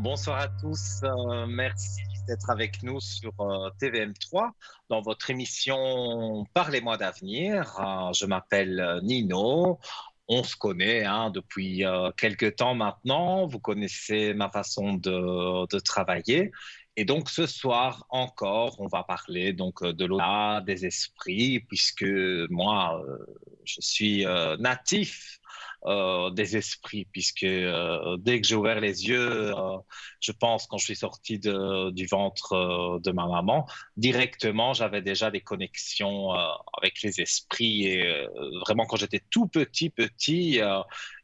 Bonsoir à tous, merci d'être avec nous sur TVM3 dans votre émission Parlez-moi d'avenir. Je m'appelle Nino. On se connaît depuis quelque temps maintenant. Vous connaissez ma façon de travailler. Et donc ce soir encore, on va parler donc de l'au-delà, des esprits, puisque moi, je suis natif des esprits, puisque dès que j'ai ouvert les yeux, je pense quand je suis sorti du ventre de ma maman, directement j'avais déjà des connexions avec les esprits et vraiment quand j'étais tout petit,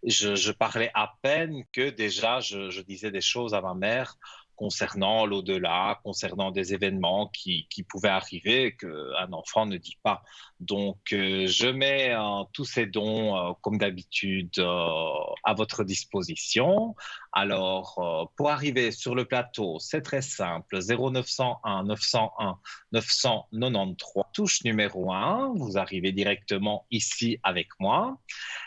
je parlais à peine que déjà je disais des choses à ma mère concernant l'au-delà, concernant des événements qui pouvaient arriver et qu'un enfant ne dit pas. Donc, je mets tous ces dons, comme d'habitude, à votre disposition. Alors, pour arriver sur le plateau, c'est très simple. 0901 901 993, touche numéro 1. Vous arrivez directement ici avec moi.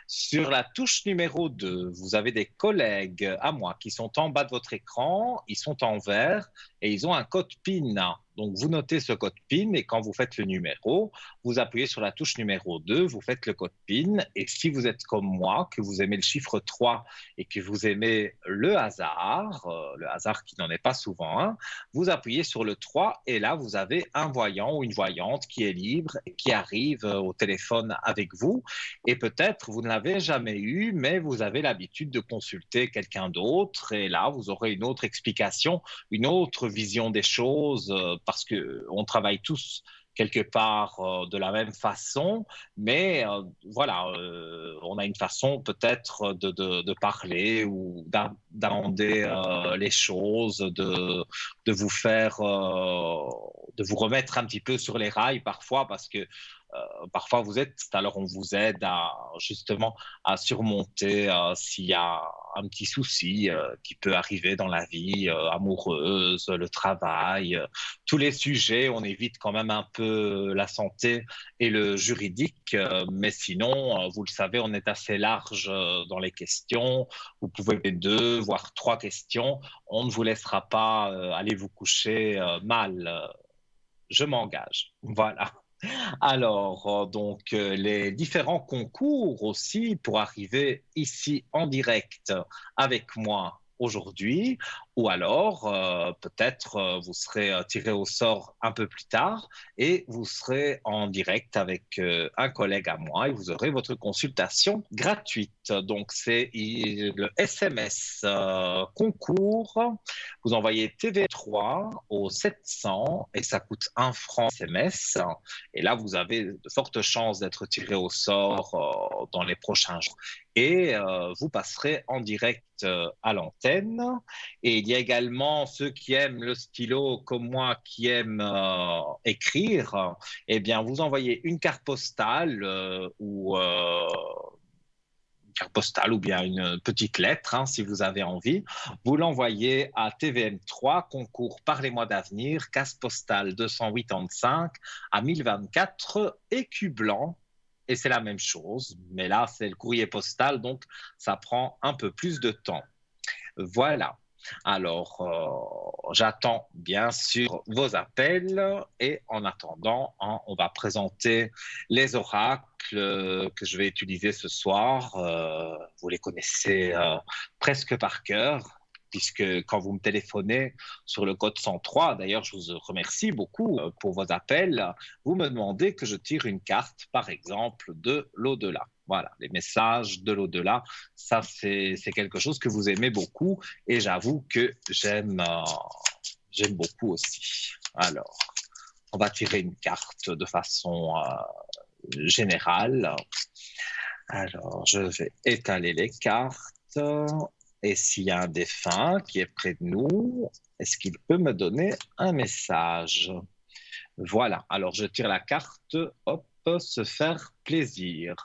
Sur la touche numéro 2, vous avez des collègues à moi qui sont en bas de votre écran. Ils sont en vert et ils ont un code PIN. Donc, vous notez ce code PIN et quand vous faites le numéro, vous appuyez sur la touche numéro 2, vous faites le code PIN. Et si vous êtes comme moi, que vous aimez le chiffre 3 et que vous aimez le hasard qui n'en est pas souvent un, vous appuyez sur le 3 et là, vous avez un voyant ou une voyante qui est libre et qui arrive au téléphone avec vous. Et peut-être vous ne l'avez jamais eu, mais vous avez l'habitude de consulter quelqu'un d'autre et là, vous aurez une autre explication, une autre vision des choses parce que on travaille tous quelque part de la même façon, mais voilà, on a une façon peut-être de parler ou d'amender les choses, de vous faire, de vous remettre un petit peu sur les rails parfois parce que parfois vous êtes, alors on vous aide à justement à surmonter s'il y a un petit souci qui peut arriver dans la vie amoureuse, le travail, tous les sujets. On évite quand même un peu la santé et le juridique, mais sinon, vous le savez, on est assez large dans les questions. Vous pouvez deux, voire trois questions. On ne vous laissera pas aller vous coucher mal. Je m'engage. Voilà. Alors, donc, les différents concours aussi pour arriver ici en direct avec moi aujourd'hui, ou alors peut-être vous serez tiré au sort un peu plus tard et vous serez en direct avec un collègue à moi et vous aurez votre consultation gratuite. Donc, c'est le SMS concours. Vous envoyez TV3 au 700 et ça coûte 1 franc SMS. Et là, vous avez de fortes chances d'être tiré au sort dans les prochains jours. Et vous passerez en direct à l'antenne. Et il y a également ceux qui aiment le stylo comme moi, qui aiment écrire. Eh bien, vous envoyez une carte postale carte postale ou bien une petite lettre, si vous avez envie. Vous l'envoyez à TVM3, concours Parlez-moi d'avenir, case postale 285 à 1024, écu blanc. Et c'est la même chose, mais là, c'est le courrier postal, donc ça prend un peu plus de temps. Voilà. Alors, j'attends bien sûr vos appels et en attendant, on va présenter les oracles que je vais utiliser ce soir. Vous les connaissez presque par cœur, puisque quand vous me téléphonez sur le code 103, d'ailleurs, je vous remercie beaucoup pour vos appels, vous me demandez que je tire une carte, par exemple, de l'au-delà. Voilà, les messages de l'au-delà, ça c'est quelque chose que vous aimez beaucoup et j'avoue que j'aime beaucoup aussi. Alors, on va tirer une carte de façon générale. Alors, je vais étaler les cartes et s'il y a un défunt qui est près de nous, est-ce qu'il peut me donner un message? Voilà, alors je tire la carte, hop, se faire plaisir.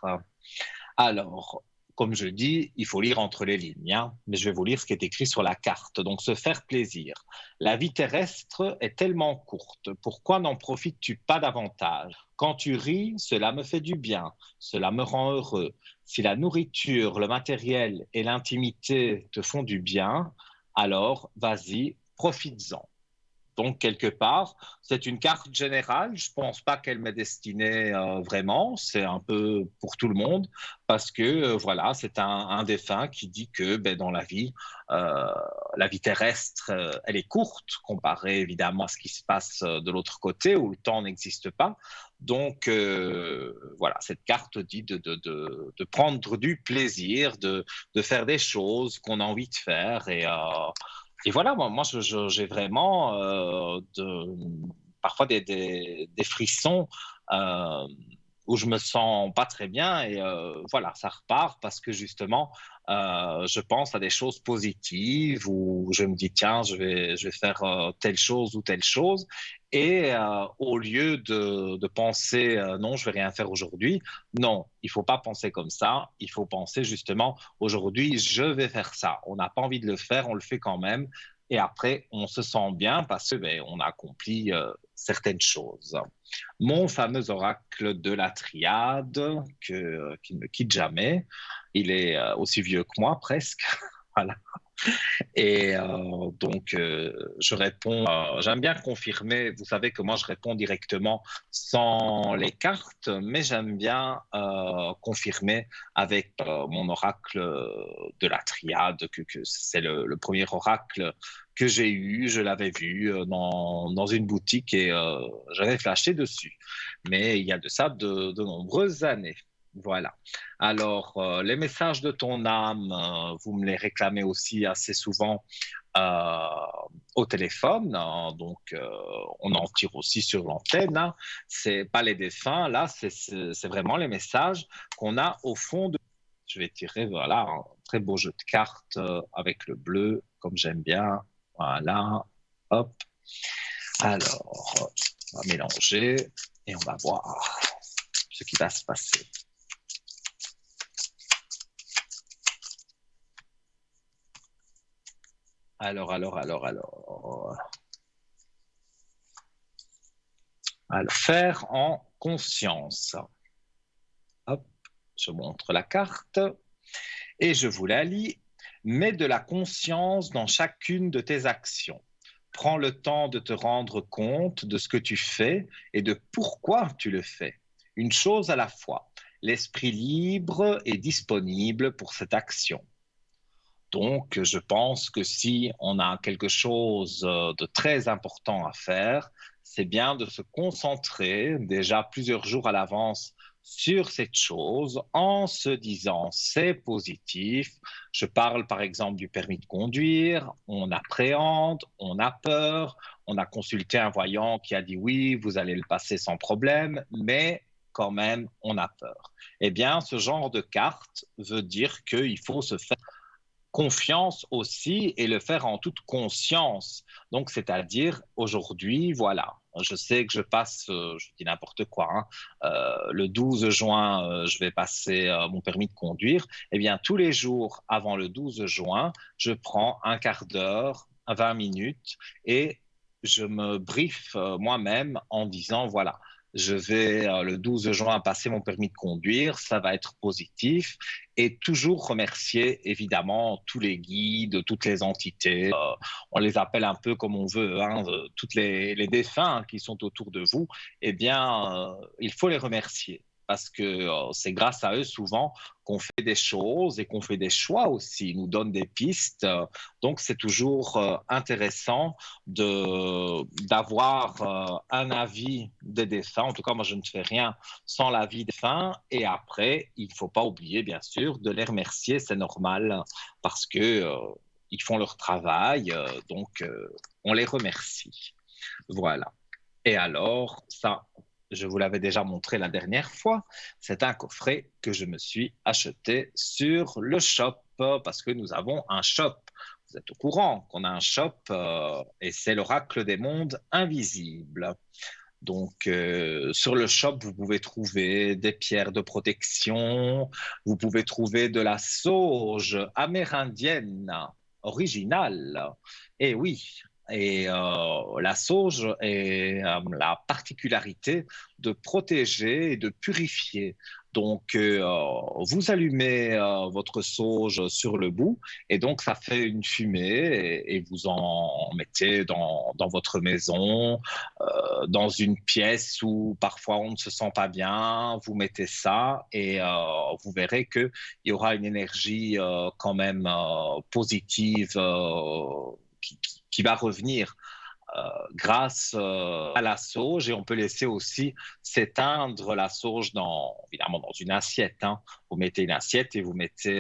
Alors, comme je dis, il faut lire entre les lignes, mais je vais vous lire ce qui est écrit sur la carte. Donc, se faire plaisir. La vie terrestre est tellement courte. Pourquoi n'en profites-tu pas davantage? Quand tu ris, cela me fait du bien. Cela me rend heureux. Si la nourriture, le matériel et l'intimité te font du bien, alors vas-y, profites-en. Donc, quelque part, c'est une carte générale. Je pense pas qu'elle m'est destinée vraiment. C'est un peu pour tout le monde parce que voilà, c'est un défunt qui dit que ben, dans euh, la vie terrestre, elle est courte comparée évidemment à ce qui se passe de l'autre côté où le temps n'existe pas. Donc voilà, cette carte dit de prendre du plaisir, de faire des choses qu'on a envie de faire et voilà, moi j'ai vraiment parfois des frissons euh, où je me sens pas très bien et voilà, ça repart parce que justement, je pense à des choses positives où je me dis tiens, je vais faire telle chose ou telle chose et au lieu de penser non, je vais rien faire aujourd'hui, non, il faut pas penser comme ça, il faut penser justement aujourd'hui, je vais faire ça. On n'a pas envie de le faire, on le fait quand même et après, on se sent bien parce que ben, on a accompli certaines choses. Mon fameux oracle de la triade, qui ne me quitte jamais, il est aussi vieux que moi presque. Voilà. Et donc, je réponds, j'aime bien confirmer, vous savez que moi, je réponds directement sans les cartes, mais j'aime bien confirmer avec mon oracle de la triade, que c'est le premier oracle que j'ai eu, je l'avais vu dans une boutique et j'avais flashé dessus. Mais il y a de ça de nombreuses années. Voilà. Alors, les messages de ton âme, vous me les réclamez aussi assez souvent euh, au téléphone. Hein. Donc, on en tire aussi sur l'antenne. Hein. C'est pas les défunts, là, c'est vraiment les messages qu'on a au fond de. Je vais tirer, voilà, un très beau jeu de cartes avec le bleu, comme j'aime bien. Voilà, hop. Alors, on va mélanger et on va voir ce qui va se passer. Alors. Alors, faire en conscience. Hop, je montre la carte et je vous la lis. Mets de la conscience dans chacune de tes actions. Prends le temps de te rendre compte de ce que tu fais et de pourquoi tu le fais. Une chose à la fois. L'esprit libre est disponible pour cette action. Donc, je pense que si on a quelque chose de très important à faire, c'est bien de se concentrer déjà plusieurs jours à l'avance sur cette chose en se disant c'est positif. Je parle par exemple du permis de conduire, on appréhende, on a peur, on a consulté un voyant qui a dit oui, vous allez le passer sans problème, mais quand même, on a peur. Eh bien, ce genre de carte veut dire qu'il faut se faire confiance aussi et le faire en toute conscience. Donc, c'est-à-dire aujourd'hui, voilà, je sais que je passe, je dis n'importe quoi, hein, le 12 juin, je vais passer mon permis de conduire. Eh bien, tous les jours avant le 12 juin, je prends un quart d'heure, 20 minutes et je me briefe moi-même en disant, voilà, je vais le 12 juin passer mon permis de conduire, ça va être positif et toujours remercier évidemment tous les guides, toutes les entités, on les appelle un peu comme on veut, hein, toutes les défunts qui sont autour de vous, eh bien, il faut les remercier parce que c'est grâce à eux souvent qu'on fait des choses et qu'on fait des choix aussi, ils nous donnent des pistes. Donc c'est toujours intéressant d'avoir un avis des défunts. En tout cas, moi je ne fais rien sans l'avis des défunts. Et après, il ne faut pas oublier bien sûr de les remercier, c'est normal parce que ils font leur travail, donc on les remercie. Voilà. Et alors, ça, je vous l'avais déjà montré la dernière fois, c'est un coffret que je me suis acheté sur le shop parce que nous avons un shop. Vous êtes au courant qu'on a un shop et c'est l'oracle des mondes invisibles. Donc, sur le shop, vous pouvez trouver des pierres de protection, vous pouvez trouver de la sauge amérindienne originale. Et oui, et la sauge a la particularité de protéger et de purifier. Donc, vous allumez votre sauge sur le bout et donc ça fait une fumée et vous en mettez dans votre maison, dans une pièce où parfois on ne se sent pas bien. Vous mettez ça et vous verrez qu'il y aura une énergie quand même positive qui va revenir grâce à la sauge et on peut laisser aussi s'éteindre la sauge évidemment dans une assiette. Hein. Vous mettez une assiette et vous mettez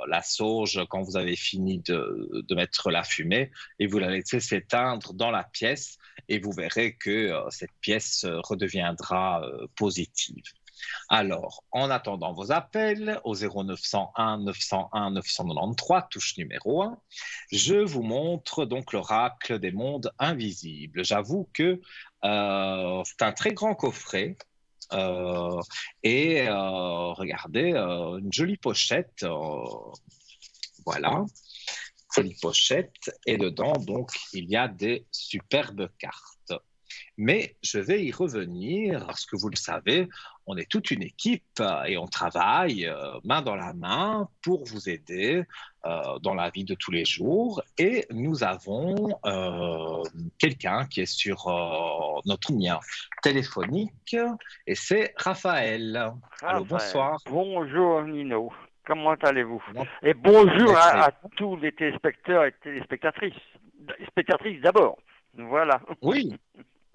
la sauge quand vous avez fini de mettre la fumée et vous la laissez s'éteindre dans la pièce et vous verrez que cette pièce redeviendra positive. Alors, en attendant vos appels au 0901 901 993, touche numéro 1, je vous montre donc l'oracle des mondes invisibles. J'avoue que c'est un très grand coffret. Regardez, une jolie pochette. Voilà, jolie pochette. Et dedans, donc, il y a des superbes cartes. Mais je vais y revenir parce que vous le savez, on est toute une équipe et on travaille main dans la main pour vous aider dans la vie de tous les jours. Et nous avons quelqu'un qui est sur notre lien téléphonique et c'est Raphaël. Allô, Raphaël, bonsoir. bonjour Nino, comment allez-vous? Comment- Et bonjour Mais très à tous les téléspectateurs et téléspectatrices. Spectatrices d'abord, voilà. Oui,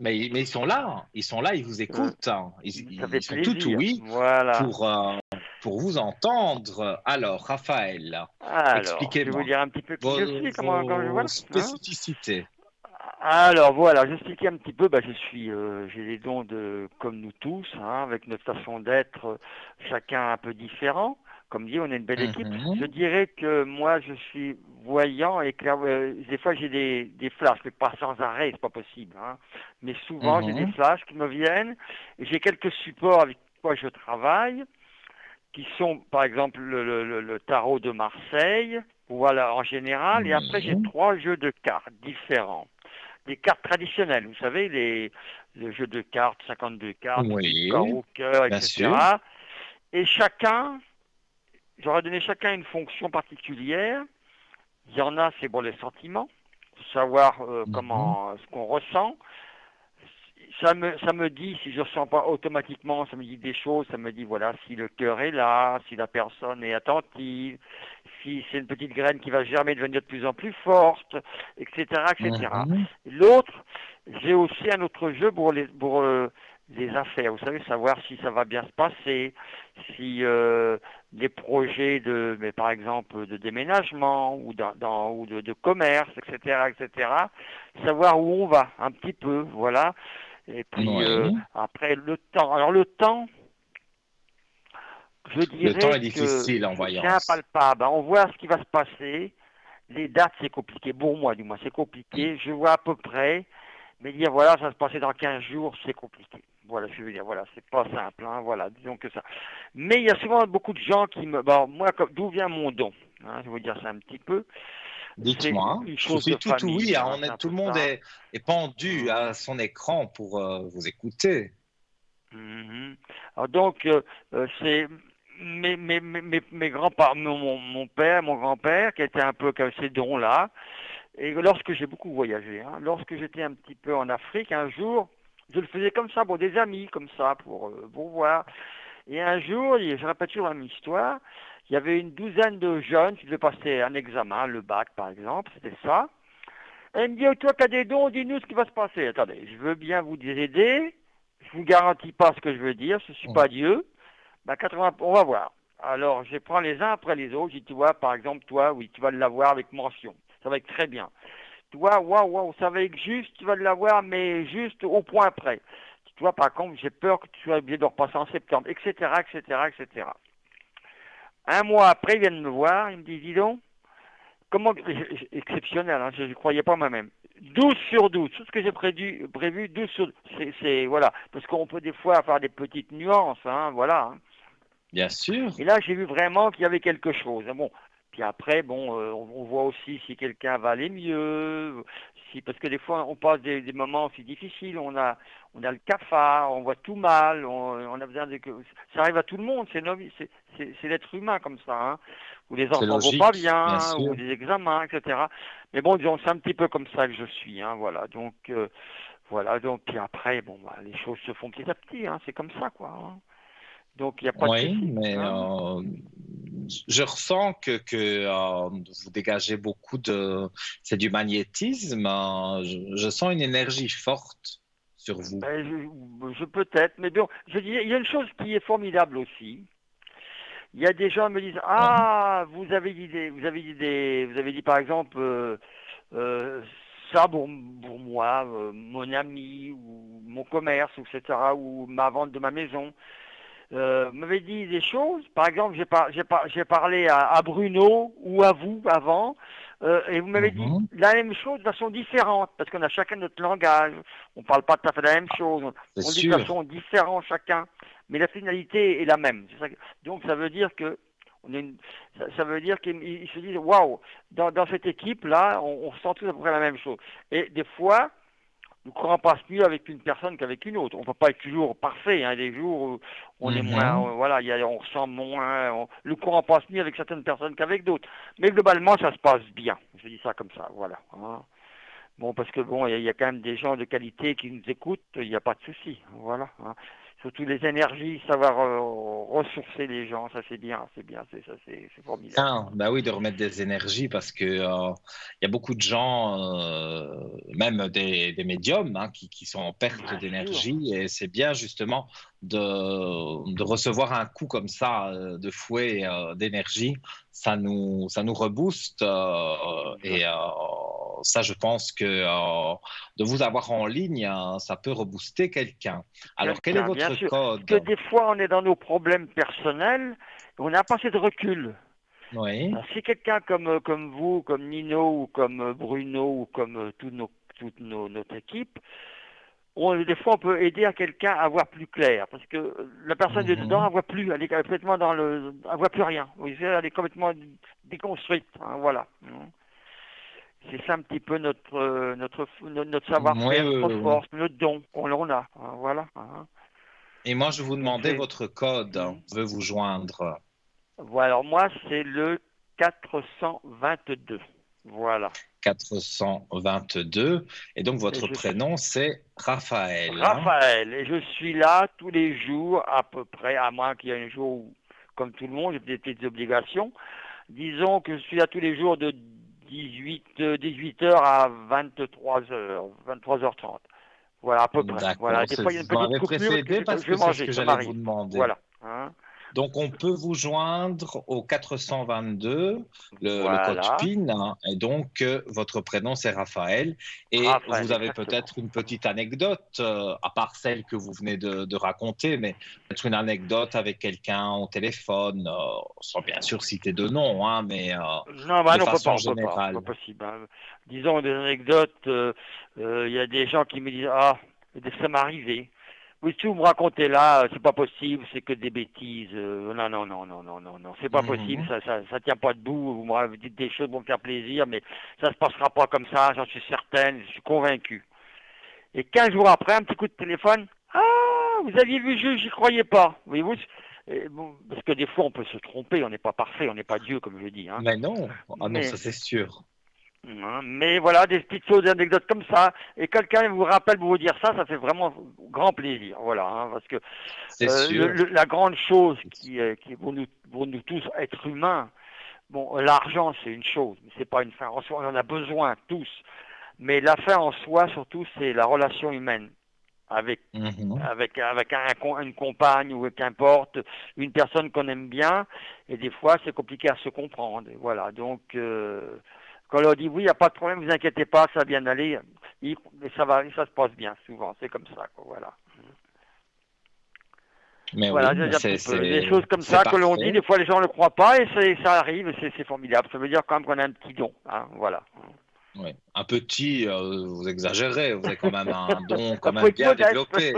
mais ils sont là, ils vous Euh, écoutent. Hein. Ça fait Ils sont tout plaisir, oui voilà. pour, euh, pour vous entendre. Alors, Raphaël, Alors, je vais vous expliquez-moi dire un petit peu qui je suis, comment je vos voilà. Hein. spécificités. Alors voilà, j'explique un petit peu, j'ai des dons comme nous tous, hein, avec notre façon d'être, chacun un peu différent. Comme dit, on est une belle équipe. Je Mhm, dirais que moi, je suis voyant et des fois j'ai des flashs, mais pas sans arrêt, c'est pas possible. Hein. Mais souvent, j'ai des mhm, flashs qui me viennent. Et j'ai quelques supports avec quoi je travaille, qui sont par exemple le tarot de Marseille, voilà en général. Et après, j'ai oui, 3 jeux de cartes différents des cartes traditionnelles, vous savez, les jeux de cartes, 52 cartes, oui, carreau, cœur, bien sûr. etc. Et chacun, j'aurais donné chacun une fonction particulière. Il y en a, c'est pour les sentiments, savoir Mhm, comment, ce qu'on ressent. Ça me dit, si je ne ressens pas automatiquement, ça me dit des choses, ça me dit, voilà, si le cœur est là, si la personne est attentive, si c'est une petite graine qui va germer, devenir de plus en plus forte, etc., etc. mhm, L'autre, j'ai aussi un autre jeu pour les affaires, vous savez, savoir si ça va bien se passer, si les projets mais par exemple, de déménagement ou de commerce, etc., etc., savoir où on va, un petit peu, voilà. Et puis oui. après le temps. Alors le temps, je Le temps est dirais que difficile en c'est voyance. impalpable. On voit ce qui va se passer. Les dates, c'est compliqué. Pour moi, du moins, c'est compliqué. Je vois à peu près. Mais dire, voilà, ça va se passer dans 15 jours, c'est compliqué. Voilà, je veux dire, voilà, c'est pas simple, hein, voilà, disons que ça. Mais il y a souvent beaucoup de gens qui me... Bon, moi, d'où vient mon don, hein, je vais vous dire ça un petit peu. C'est Dites-moi, une je chose de suis tout famille, oui. Hein, hein, c'est un tout peu le monde ça. est pendu Hein. à son écran pour vous écouter. Mhm. Alors donc, c'est mes grands-parents, mon père, mon grand-père, qui était un peu comme ces dons-là. Et lorsque j'ai beaucoup voyagé, hein, lorsque j'étais un petit peu en Afrique, un jour, je le faisais comme ça, pour des amis, comme ça, pour voir. Et un jour, je répète toujours la même histoire, il y avait une douzaine de jeunes qui devaient passer un examen, le bac par exemple, c'était ça. Et il me dit, oh, toi qui as des dons, dis-nous ce qui va se passer. Attendez, je veux bien vous aider, je vous garantis pas ce que je veux dire, je suis pas Dieu. Ben 80, on va voir. Alors, je prends les uns après les autres. Je dis, tu vois, par exemple, toi, oui, tu vas l'avoir avec mention. Ça va être très bien. Toi, waouh, waouh, ça va être juste, tu vas l'avoir, mais juste au point près. Tu vois, par contre, j'ai peur que tu sois obligé de repasser en septembre, etc., etc., etc. Un mois après, ils viennent me voir, ils me disent, dis donc, comment, exceptionnel, hein, je ne croyais pas moi-même. 12 sur 12, tout ce que j'ai prévu 12 sur 12. Voilà, parce qu'on peut des fois avoir des petites nuances, hein, voilà. Hein. Bien sûr. Et là, j'ai vu vraiment qu'il y avait quelque chose. Bon, puis après, bon, on voit aussi si quelqu'un va aller mieux, aussi, parce que des fois, on passe des moments aussi difficiles, on a le cafard, on voit tout mal, on a besoin ça arrive à tout le monde, c'est l'être humain comme ça, hein, où les C'est enfants vont pas logique, bien bien, ou sûr. des examens, etc. Mais bon, disons, c'est un petit peu comme ça que je suis, hein, voilà. Voilà, donc, puis après, bon, bah, les choses se font petit à petit, hein, c'est comme ça, quoi, hein. Donc, il n'y a pas de Oui, souci, mais hein. je ressens que vous dégagez beaucoup de... C'est du magnétisme. Je sens une énergie forte sur vous. Ben, je peut-être, mais bon, je dis, il y a une chose qui est formidable aussi. Il y a des gens qui me disent, Oui. ah, vous avez dit par exemple, euh, ça pour moi, mon ami ou mon commerce, etc., ou ma vente de ma maison. M'avait dit des choses. Par exemple, j'ai parlé à Bruno ou à vous avant, et vous m'avez dit Mhm. la même chose de façon différente, parce qu'on a chacun notre langage. On ne parle pas tout à fait de la même chose. C'est On dit de sûr. façon différente chacun, mais la finalité est la même. Donc ça veut dire que ça veut dire qu'ils se disent waouh, dans cette équipe là, on ressent tous à peu près la même chose. Et des fois, le courant passe mieux avec une personne qu'avec une autre. On ne peut pas être toujours parfait. Hein. Des jours où on est moins, Mhm. voilà, on ressent moins. Le courant passe mieux avec certaines personnes qu'avec d'autres. Mais globalement, ça se passe bien. Je dis ça comme ça, voilà, hein. Bon, parce que bon, il y a quand même des gens de qualité qui nous écoutent. Il n'y a pas de souci, voilà, hein. Surtout les énergies, savoir ressourcer les gens, ça c'est bien, c'est formidable. Ah, bah oui, de remettre des énergies parce que il y a beaucoup de gens, même des médiums, hein, qui sont en perte Bien sûr. d'énergie et c'est bien justement de recevoir un coup comme ça de fouet d'énergie, ça nous rebooste et Exact. ça, je pense que de vous avoir en ligne, ça peut rebooster quelqu'un. Alors, quel est Quelqu'un, bien votre sûr. Parce que code? des fois, on est dans nos problèmes personnels, et on n'a pas assez de recul. Oui. Alors, si quelqu'un comme vous, comme Nino, ou comme Bruno, ou comme notre équipe, des fois, on peut aider à quelqu'un à voir plus clair. Parce que la personne de dedans, Mhm. elle voit plus, elle est complètement elle voit plus rien. Vous voyez, elle est complètement déconstruite, hein, voilà. C'est ça un petit peu notre Oui, savoir-faire, oui, notre oui, oui. force, notre don qu'on en a, hein, voilà, hein. Et moi, je vous Donc demandais c'est. votre code. Hmm. Je veux vous joindre. Voilà, alors moi c'est le 422. Voilà. 422. Et donc, Et votre je suis prénom, c'est Raphaël, hein. Raphaël et je suis là tous les jours à peu près, à moins qu'il y ait un jour où, comme tout le monde, j'ai des petites obligations. Disons que je suis là tous les jours de 18h à 23h30. Voilà, à peu près. Voilà. D'accord. Des fois, il y a une Vous petite m'avez coupure parce que précédé parce je vais que c'est ce manger, que ça j'allais vous m'arrive. demander. Voilà, hein. Donc, on peut vous joindre au 422, le code Voilà. PIN, hein. Et donc, votre prénom, c'est Raphaël. Et Raphaël, vous avez exactement. peut-être une petite anecdote, à part celle que vous venez de raconter, mais peut-être une anecdote avec quelqu'un au téléphone, sans bien sûr citer de nom, hein, mais Non, bah de non, façon on peut pas, c'est générale. pas possible, hein. Disons des anecdotes, il y a des gens qui me disent, ah, ça m'est arrivé. Oui, si vous me racontez là, c'est pas possible, c'est que des bêtises. Non, non, non, non, non, non, non, c'est pas possible, Mhm. ça tient pas debout. Vous me dites des choses pour me faire plaisir, mais ça se passera pas comme ça, j'en suis certaine, je suis convaincu. Et 15 jours après, un petit coup de téléphone, ah, vous aviez vu le jeu, j'y croyais pas. Voyez-vous, bon, parce que des fois on peut se tromper, on n'est pas parfait, on n'est pas Dieu comme je dis, hein. Mais non, ah non, Mais ça c'est sûr, mais voilà, des petites choses, des anecdotes comme ça, et quelqu'un vous rappelle pour vous dire ça, ça fait vraiment grand plaisir, voilà, hein, parce que c'est sûr. la grande chose qui est pour nous tous, être humains, bon, l'argent c'est une chose, mais c'est pas une fin en soi, on en a besoin tous, mais la fin en soi surtout c'est la relation humaine avec Mhm. une compagne ou qu'importe, une personne qu'on aime bien, et des fois c'est compliqué à se comprendre. Et voilà, donc quand on leur dit oui, il n'y a pas de problème, vous inquiétez pas, ça va bien aller, et ça va, ça se passe bien souvent, c'est comme ça, quoi, voilà. Mais Voilà, oui, j'ai mais un petit peu des choses comme c'est ça que l'on dit, parfait. des fois les gens ne le croient pas, et ça arrive, et c'est formidable. Ça veut dire quand même qu'on a un petit don, hein, voilà. Oui. Un petit, vous exagérez, vous avez quand même un don quand Il faut même être bien modeste. développé.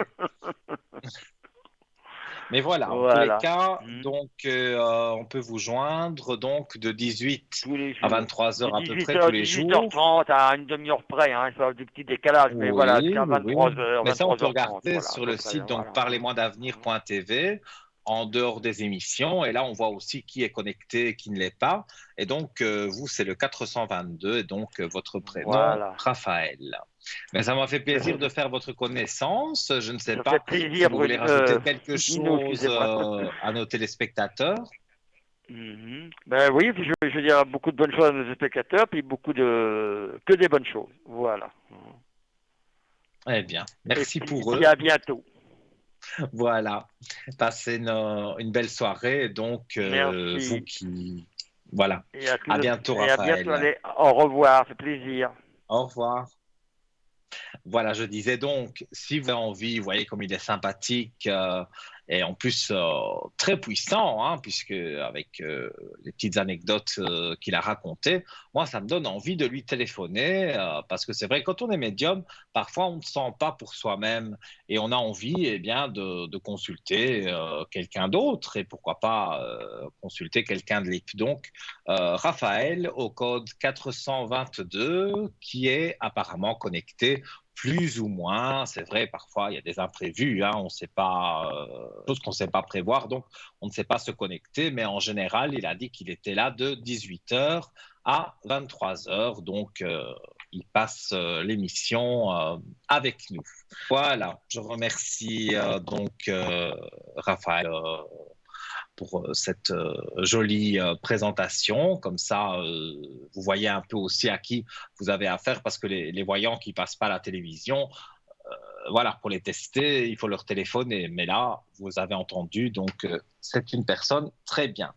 Mais voilà, en tous les Voilà. cas, Mhm. donc on peut vous joindre donc de 18 Tous les à jours. 23 De heures à peu près 18h, tous les jours. 18h30 à une demi-heure près, hein, ça a du petit décalage, mais voilà, Oui, jusqu'à oui, oui. 23h, Mais ça, on peut 23h30, regarder voilà, à sur peu le près, site donc voilà. Mhm. parlez-moi-d'avenir.tv en dehors des émissions. Et là, on voit aussi qui est connecté et qui ne l'est pas. Et donc, vous, c'est le 422 et donc votre prénom, Voilà. Raphaël. Mais ça m'a fait plaisir de faire votre connaissance. Je ne sais Ça fait pas si plaisir, vous voulez rajouter quelque Nino, chose excusez-moi. à nos téléspectateurs. Mhm. Ben oui, puis je veux dire beaucoup de bonnes choses à nos spectateurs, puis que des bonnes choses. Voilà. Eh bien, Et merci puis, pour eux. à bientôt. Voilà. Passez une belle soirée. Donc, vous Merci. qui... Voilà. Et à À tous, bientôt, et à bientôt. Raphaël. Allez, au revoir, c'est plaisir. Au revoir. Voilà, je disais donc, si vous avez envie, vous voyez comme il est sympathique et en plus très puissant, hein, puisque avec les petites anecdotes qu'il a racontées, moi, ça me donne envie de lui téléphoner parce que c'est vrai, quand on est médium, parfois on ne sent pas pour soi-même et on a envie, eh bien, de consulter quelqu'un d'autre et pourquoi pas consulter quelqu'un de l'équipe. Donc, Raphaël au code 422 qui est apparemment connecté plus ou moins. C'est vrai, parfois il y a des imprévus, hein, on ne sait pas, choses qu'on ne sait pas prévoir, donc on ne sait pas se connecter, mais en général, il a dit qu'il était là de 18h à 23h, donc il passe l'émission avec nous. Voilà, je remercie donc Raphaël pour cette jolie présentation. Comme ça, vous voyez un peu aussi à qui vous avez affaire parce que les voyants qui passent pas à la télévision, voilà, pour les tester, il faut leur téléphoner. Mais là, vous avez entendu, donc c'est une personne très bien.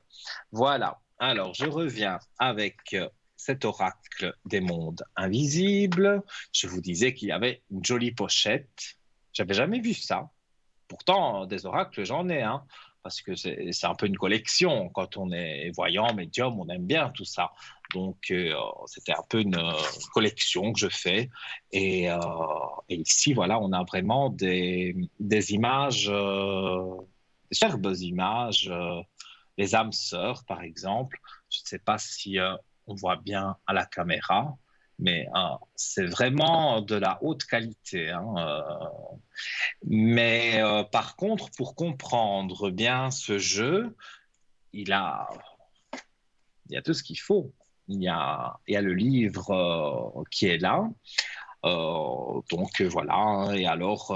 Voilà. Alors, je reviens avec cet oracle des mondes invisibles. Je vous disais qu'il y avait une jolie pochette. J'avais jamais vu ça. Pourtant, des oracles, j'en ai, hein, parce que c'est un peu une collection. Quand on est voyant, médium, on aime bien tout ça. Donc, c'était un peu une collection que je fais. Et, et ici, voilà, on a vraiment des images, des superbes images, les âmes sœurs, par exemple. Je ne sais pas si on voit bien à la caméra, mais c'est vraiment de la haute qualité, hein, mais par contre, pour comprendre bien ce jeu, il a, il y a tout ce qu'il faut. Il y a le livre qui est là. Donc voilà. Hein. Et alors,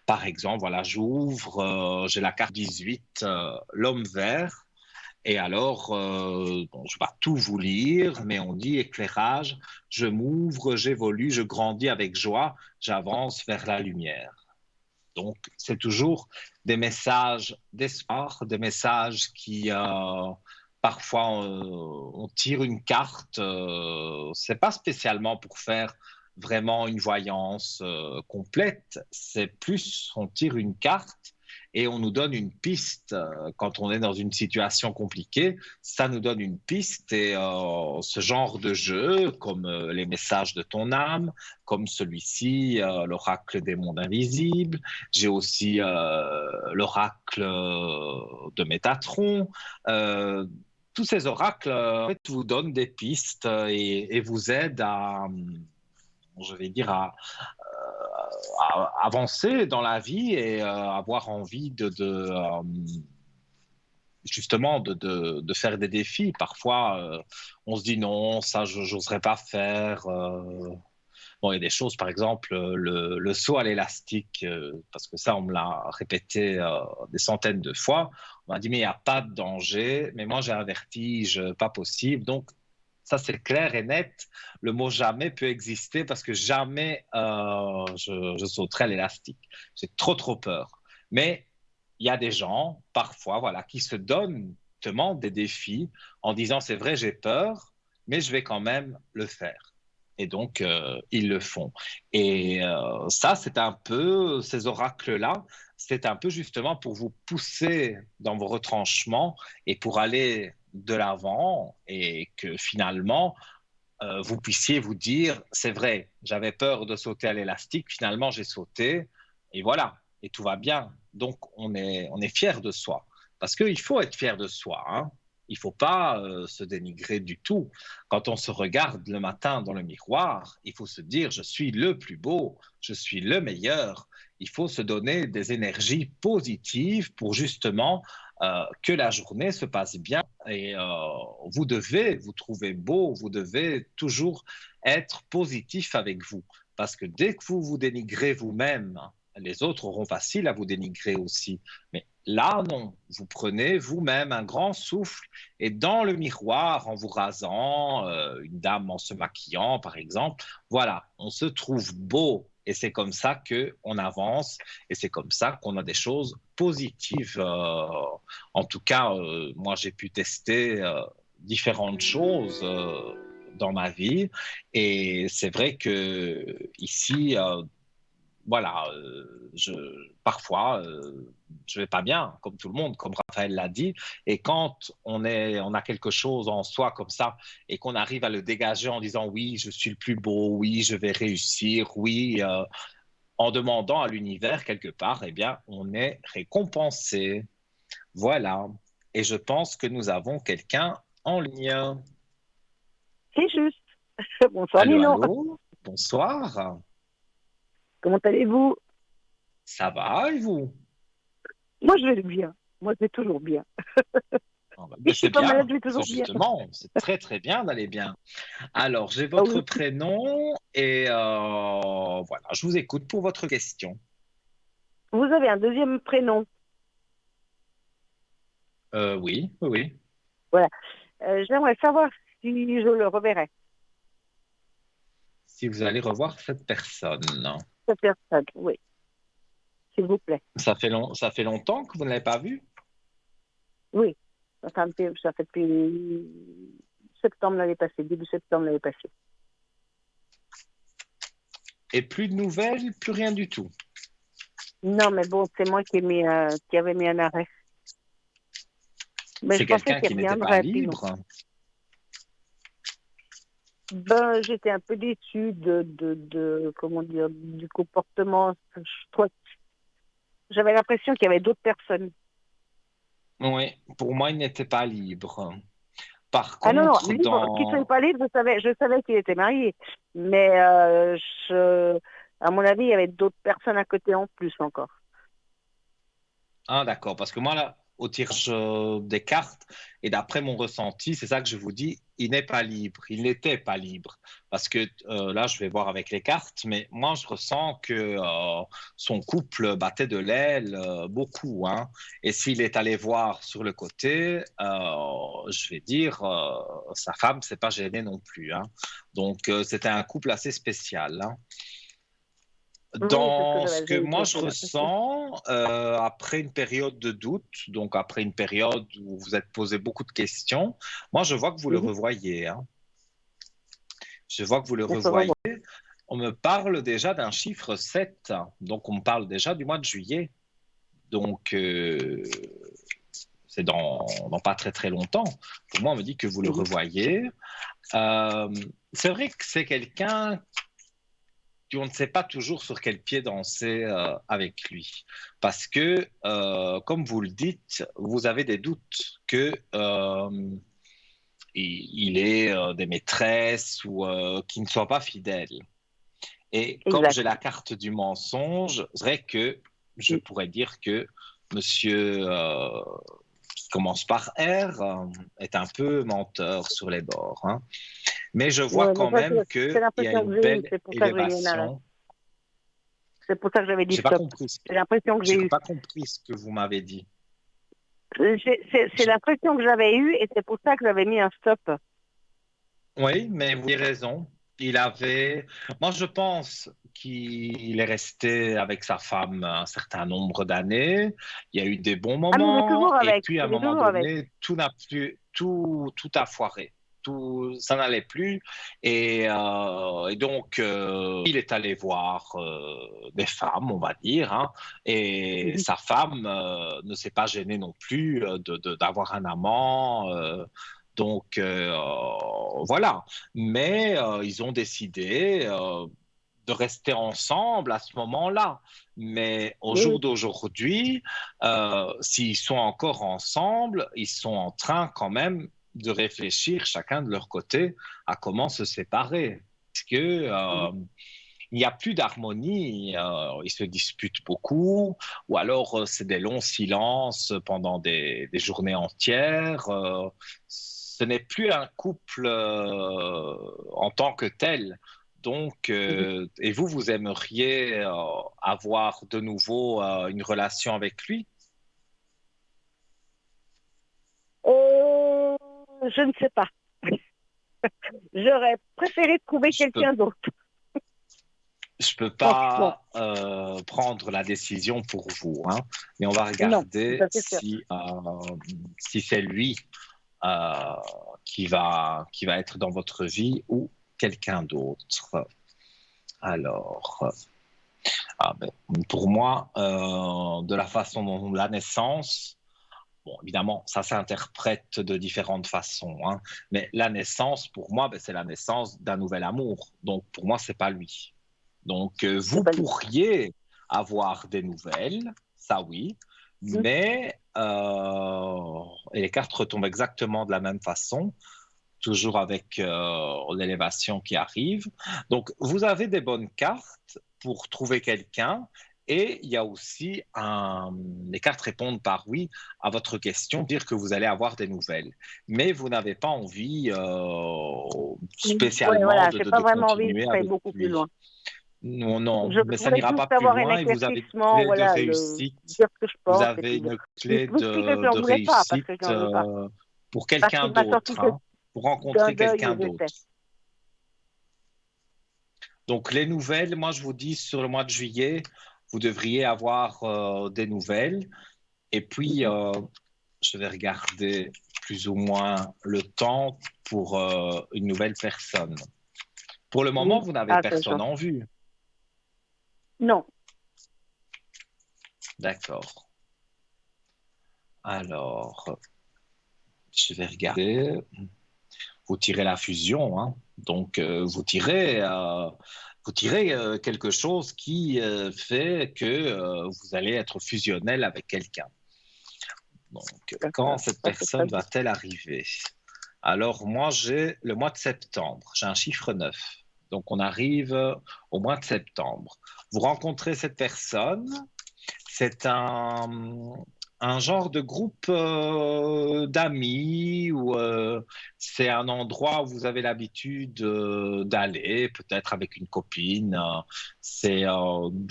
par exemple, voilà, j'ouvre, j'ai la carte 18, l'homme vert. Et alors, bon, je ne vais pas tout vous lire, mais on dit éclairage, je m'ouvre, j'évolue, je grandis avec joie, j'avance vers la lumière. Donc, c'est toujours des messages d'espoir, des messages qui, parfois, on tire une carte. C'est pas spécialement pour faire vraiment une voyance complète. C'est plus, on tire une carte et on nous donne une piste quand on est dans une situation compliquée. Ça nous donne une piste et ce genre de jeu, comme les messages de ton âme, comme celui-ci, l'oracle des mondes invisibles. J'ai aussi l'oracle de Métatron. Euh, tous ces oracles en fait, vous donnent des pistes et vous aident à, je vais dire, à avancer dans la vie et avoir envie justement de faire des défis. Parfois, on se dit non, ça, je n'oserais pas faire. Bon, il y a des choses, par exemple, le saut à l'élastique, parce que ça, on me l'a répété des centaines de fois. On m'a dit, mais il n'y a pas de danger. Mais moi, j'ai un vertige pas possible. Donc, ça, c'est clair et net. Le mot jamais peut exister parce que jamais je sauterai à l'élastique. J'ai trop, trop peur. Mais il y a des gens, parfois, voilà, qui se donnent, demandent des défis en disant, c'est vrai, j'ai peur, mais je vais quand même le faire. Et donc, ils le font. Et ça, c'est un peu, ces oracles-là, c'est un peu justement pour vous pousser dans vos retranchements et pour aller de l'avant et que finalement, vous puissiez vous dire, c'est vrai, j'avais peur de sauter à l'élastique, finalement, j'ai sauté et voilà. et tout va bien. Donc, on est fier de soi. Parce qu'il faut être fier de soi, hein. Il ne faut pas se dénigrer du tout. Quand on se regarde le matin dans le miroir, il faut se dire, je suis le plus beau, je suis le meilleur. Il faut se donner des énergies positives pour justement que la journée se passe bien. Et vous devez vous trouver beau, vous devez toujours être positif avec vous. Parce que dès que vous vous dénigrez vous-même, les autres auront facile à vous dénigrer aussi. Mais là, non. Vous prenez vous-même un grand souffle et dans le miroir, en vous rasant, une dame en se maquillant, par exemple, voilà, on se trouve beau. Et c'est comme ça qu'on avance et c'est comme ça qu'on a des choses positives. En tout cas, moi, j'ai pu tester différentes choses dans ma vie et c'est vrai que ici, voilà, parfois, je vais pas bien, comme tout le monde, comme Raphaël l'a dit. Et quand on a quelque chose en soi comme ça, et qu'on arrive à le dégager en disant oui, je suis le plus beau, oui, je vais réussir, oui, en demandant à l'univers quelque part, eh bien, on est récompensé. Voilà. Et je pense que nous avons quelqu'un en ligne. C'est juste. Bonsoir Allô, Nino. allô, bonsoir. Comment allez-vous? Ça va et vous? Moi, je vais bien. Moi, je vais toujours bien. Ah bah, Et mais je suis c'est pas malade, bien, je vais c'est toujours bien. justement, c'est très très bien d'aller bien. Alors, j'ai Ah votre oui. prénom et voilà, je vous écoute pour votre question. Vous avez un deuxième prénom. Oui, oui, oui. Voilà. J'aimerais savoir si je le reverrai, Si vous allez revoir cette personne. cette personne. Oui, s'il vous plaît. Ça fait longtemps que vous ne l'avez pas vu? Oui. Ça fait depuis septembre l'année passée, début septembre l'année passée. Et plus de nouvelles, plus rien du tout. Non, mais bon, c'est moi qui avait mis un arrêt. Mais C'est je pensais quelqu'un qu'il qui n'était pas reviendrait, puis non. libre. Ben, j'étais un peu déçue comment dire, du comportement. J'avais l'impression qu'il y avait d'autres personnes. Oui, pour moi, il n'était pas libre. Par Ah non, non, contre, libre, qu'il ne soit dans... pas libre, je savais qu'il était marié. Mais à mon avis, il y avait d'autres personnes à côté en plus encore. Ah, d'accord. Parce que moi, là, au tirage des cartes, et d'après mon ressenti, c'est ça que je vous dis, il n'est pas libre. Il n'était pas libre. Parce que là, je vais voir avec les cartes, mais moi, je ressens que son couple battait de l'aile beaucoup, hein. Et s'il est allé voir sur le côté, je vais dire, sa femme s'est pas gênée non plus, hein. Donc, c'était un couple assez spécial, hein. Oui, c'est ce que Dans ce que moi je j'ai l'impression. ressens, après une période de doute, donc après une période où vous êtes posé beaucoup de questions, moi je vois que vous le Mhm. revoyez, hein. Je vois que vous le On se revoyez. revoit. On me parle déjà d'un chiffre 7, donc on me parle déjà du mois de juillet. Donc c'est dans pas très très longtemps. Pour moi, on me dit que vous le Mhm. revoyez. Euh, c'est vrai que c'est quelqu'un on ne sait pas toujours sur quel pied danser avec lui. Parce que, comme vous le dites, vous avez des doutes que il ait des maîtresses ou qu'il ne soit pas fidèle. Et comme Exact. j'ai la carte du mensonge, c'est vrai que je Mhm. pourrais dire que monsieur qui commence par R est un peu menteur sur les bords, hein. Mais je vois Ouais, mais quand ça, même c'est qu'il y a l'impression une que j'ai eue. belle C'est pour ça que j'ai mis un arrêt. élévation. C'est pour ça que j'avais dit J'ai pas stop. compris. C'est l'impression que j'ai J'ai eue. pas compris ce que vous m'avez dit. C'est l'impression que j'avais eue et c'est pour ça que j'avais mis un stop. Oui, mais vous avez raison. Il avait. Moi, je pense qu'il est resté avec sa femme un certain nombre d'années. Il y a eu des bons Ah, mais il est moments, toujours et avec. puis à un Il est moment toujours avec. donné, tout n'a plus, tout a foiré. Tout, ça n'allait plus. Et donc, il est allé voir des femmes, on va dire, hein, et Mhm. sa femme ne s'est pas gênée non plus d'avoir un amant. Donc, voilà. Mais ils ont décidé de rester ensemble à ce moment-là. Mais au Oui, jour oui. d'aujourd'hui, s'ils sont encore ensemble, ils sont en train quand même de réfléchir chacun de leur côté à comment se séparer. Parce que il n'y a plus d'harmonie, ils se disputent beaucoup, ou alors c'est des longs silences pendant des journées entières. Ce n'est plus un couple en tant que tel. Donc, Mhm. et vous, vous aimeriez avoir de nouveau une relation avec lui? Euh, je ne sais pas. J'aurais préféré trouver Je peux quelqu'un d'autre, Je peux franchement. pas prendre la décision pour vous, hein, mais on va Non, regarder ça c'est sûr. si c'est lui euh, qui va être dans votre vie ou quelqu'un d'autre. Alors, ben, pour moi, de la façon dont la naissance, bon, évidemment, ça s'interprète de différentes façons, hein, mais la naissance, pour moi, ben, c'est la naissance d'un nouvel amour. Donc, pour moi, c'est pas lui. Donc, C'est vous pas lui. pourriez avoir des nouvelles, ça oui, Mhm. mais et les cartes retombent exactement de la même façon, toujours avec l'élévation qui arrive. Donc, vous avez des bonnes cartes pour trouver quelqu'un. Et il y a aussi les cartes répondent par oui à votre question, dire que vous allez avoir des nouvelles. Mais vous n'avez pas envie Ouais, spécialement voilà, de, j'ai de, pas de vraiment envie continuer d'aller avec beaucoup plus lui. loin. Non, non, Je mais ça voudrais n'ira pas juste plus avoir un loin et vous avez une éclaircissement, clé de voilà, réussite. dire ce que je Vous pense et avez puis une lui clé expliquer que je de n'en voulais pas parce réussite que je n'en veux pas. pour Parce quelqu'un qu'il m'a sorti d'autre, hein, pour d'un rencontrer deuil quelqu'un où d'autre. j'étais. Donc, les nouvelles, moi, je vous dis, sur le mois de juillet, vous devriez avoir des nouvelles. Et puis, Mhm. je vais regarder plus ou moins le temps pour une nouvelle personne. Pour le moment, Oui, vous n'avez ah, c'est personne en gentil. vue. Non, D'accord. Alors, je vais regarder. Vous tirez la fusion, hein. Donc vous tirez quelque chose qui fait que vous allez être fusionnel avec quelqu'un. Donc, quand d'accord, cette ça c'est très personne bien. va-t-elle arriver? Alors, moi, j'ai le mois de septembre. J'ai un chiffre 9. Donc, on arrive au mois de septembre. Vous rencontrez cette personne. C'est un genre de groupe d'amis ou c'est un endroit où vous avez l'habitude d'aller, peut-être avec une copine.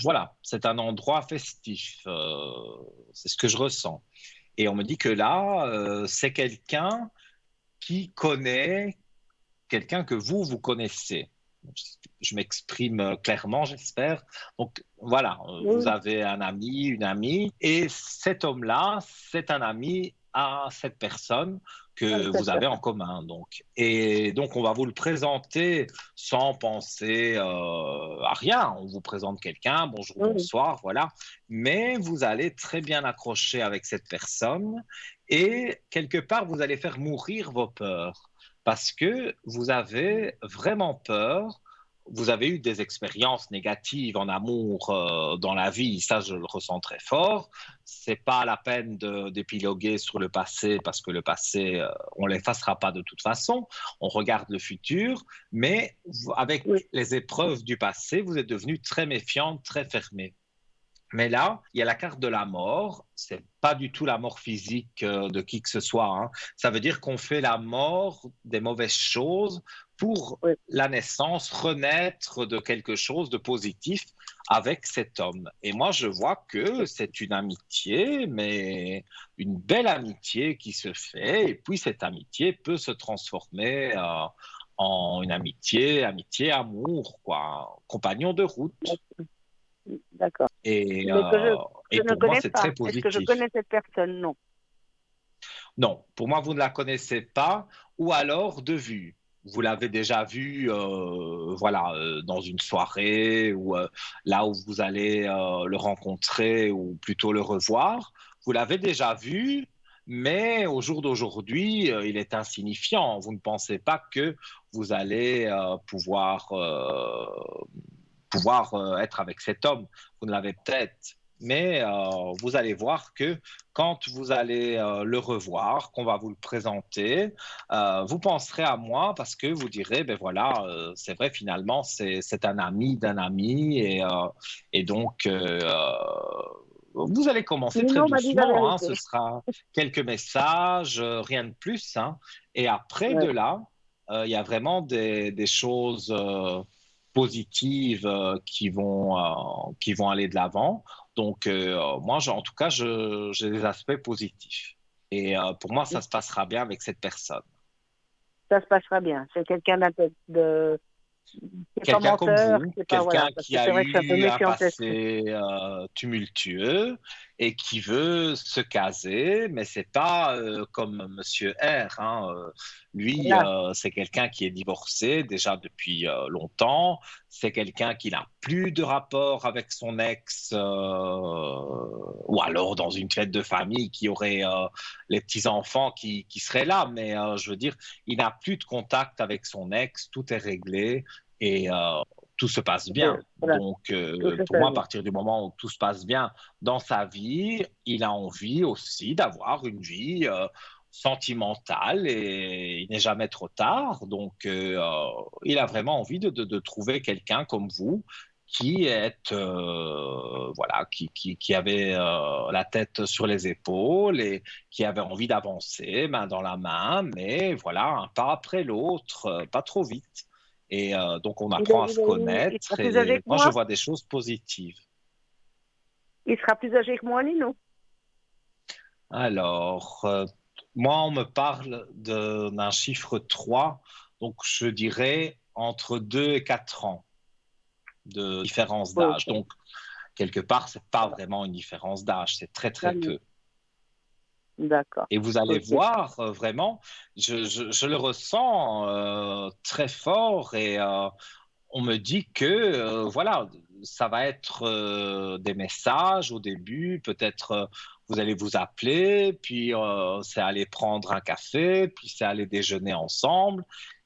Voilà, c'est un endroit festif. C'est ce que je ressens. Et on me dit que là, c'est quelqu'un qui connaît quelqu'un que vous connaissez. Je m'exprime clairement, j'espère. Donc voilà, vous Oui, avez un ami, une amie, et cet homme-là, c'est un ami à cette personne oui, que cette vous avez en personne. commun. Donc. Et donc, on va vous le présenter sans penser à rien. On vous présente quelqu'un, bonjour, Oui, bonsoir, voilà. Mais vous allez très bien accrocher avec cette personne et quelque part, vous allez faire mourir vos peurs parce que vous avez vraiment peur. Vous avez eu des expériences négatives en amour dans la vie, ça je le ressens très fort. C'est pas la peine d'épiloguer sur le passé parce que le passé, on l'effacera pas de toute façon. On regarde le futur, mais avec oui, les épreuves du passé, vous êtes devenu très méfiante, très fermée. Mais là, il y a la carte de la mort. C'est pas du tout la mort physique de qui que ce soit, hein. Ça veut dire qu'on fait la mort des mauvaises choses pour oui. la naissance, renaître de quelque chose de positif avec cet homme. Et moi, je vois que c'est une amitié, mais une belle amitié qui se fait. Et puis, cette amitié peut se transformer en une amitié, amour, quoi, compagnon de route. D'accord. Et, Mais que euh, je et ne pour moi, connais c'est pas. très Est-ce que je positif. connais cette personne? Non. Non, pour moi, vous ne la connaissez pas, ou alors de vue. Vous l'avez déjà vue, voilà, dans une soirée, ou là où vous allez le rencontrer, ou plutôt le revoir. Vous l'avez déjà vu, mais au jour d'aujourd'hui, il est insignifiant. Vous ne pensez pas que vous allez pouvoir être avec cet homme. Vous ne l'avez peut-être, mais vous allez voir que quand vous allez le revoir, qu'on va vous le présenter, vous penserez à moi parce que vous direz, ben voilà, c'est vrai, finalement, c'est un ami d'un ami et donc vous allez commencer très Nino m'a dit la doucement, hein, vérité. ce sera quelques messages, rien de plus, hein, et après de Ouais. là, il y a vraiment des choses positives qui vont aller de l'avant. Donc, moi, en tout cas, j'ai des aspects positifs. Et pour moi, ça se passera bien avec cette personne. Ça se passera bien. C'est quelqu'un qui n'est pas Quelqu'un comme menteur, vous, qui est pas, quelqu'un voilà, parce qui que a c'est vrai que c'est un peu eu un méfiant d'esprit. passé tumultueux et qui veut se caser, mais c'est pas comme Monsieur R, hein. Lui, Voilà. c'est quelqu'un qui est divorcé déjà depuis longtemps. C'est quelqu'un qui n'a plus de rapport avec son ex, ou alors dans une fête de famille qui aurait les petits enfants qui seraient là. Mais je veux dire, il n'a plus de contact avec son ex. Tout est réglé et tout se passe bien. Voilà, Donc, tout se pour passe moi, à bien. partir du moment où tout se passe bien dans sa vie, il a envie aussi d'avoir une vie sentimentale et il n'est jamais trop tard. Donc, il a vraiment envie de trouver quelqu'un comme vous qui est voilà qui avait la tête sur les épaules et qui avait envie d'avancer main dans la main, mais voilà un pas après l'autre, pas trop vite. Et donc, on apprend à se Il sera connaître plus âgé et que moi, je moi. vois des choses positives. Il sera plus âgé que moi, Nino. Alors, moi, on me parle d'un chiffre 3, donc je dirais entre 2 et 4 ans de différence Oui, d'âge. Donc, quelque part, c'est pas ça va. vraiment une différence d'âge, c'est très, Ça très va. peu. D'accord. Et vous allez Ok. voir, vraiment, je le ressens très fort et on me dit que, voilà, ça va être des messages au début, peut-être vous allez vous appeler, puis c'est aller prendre un café, puis c'est aller déjeuner ensemble.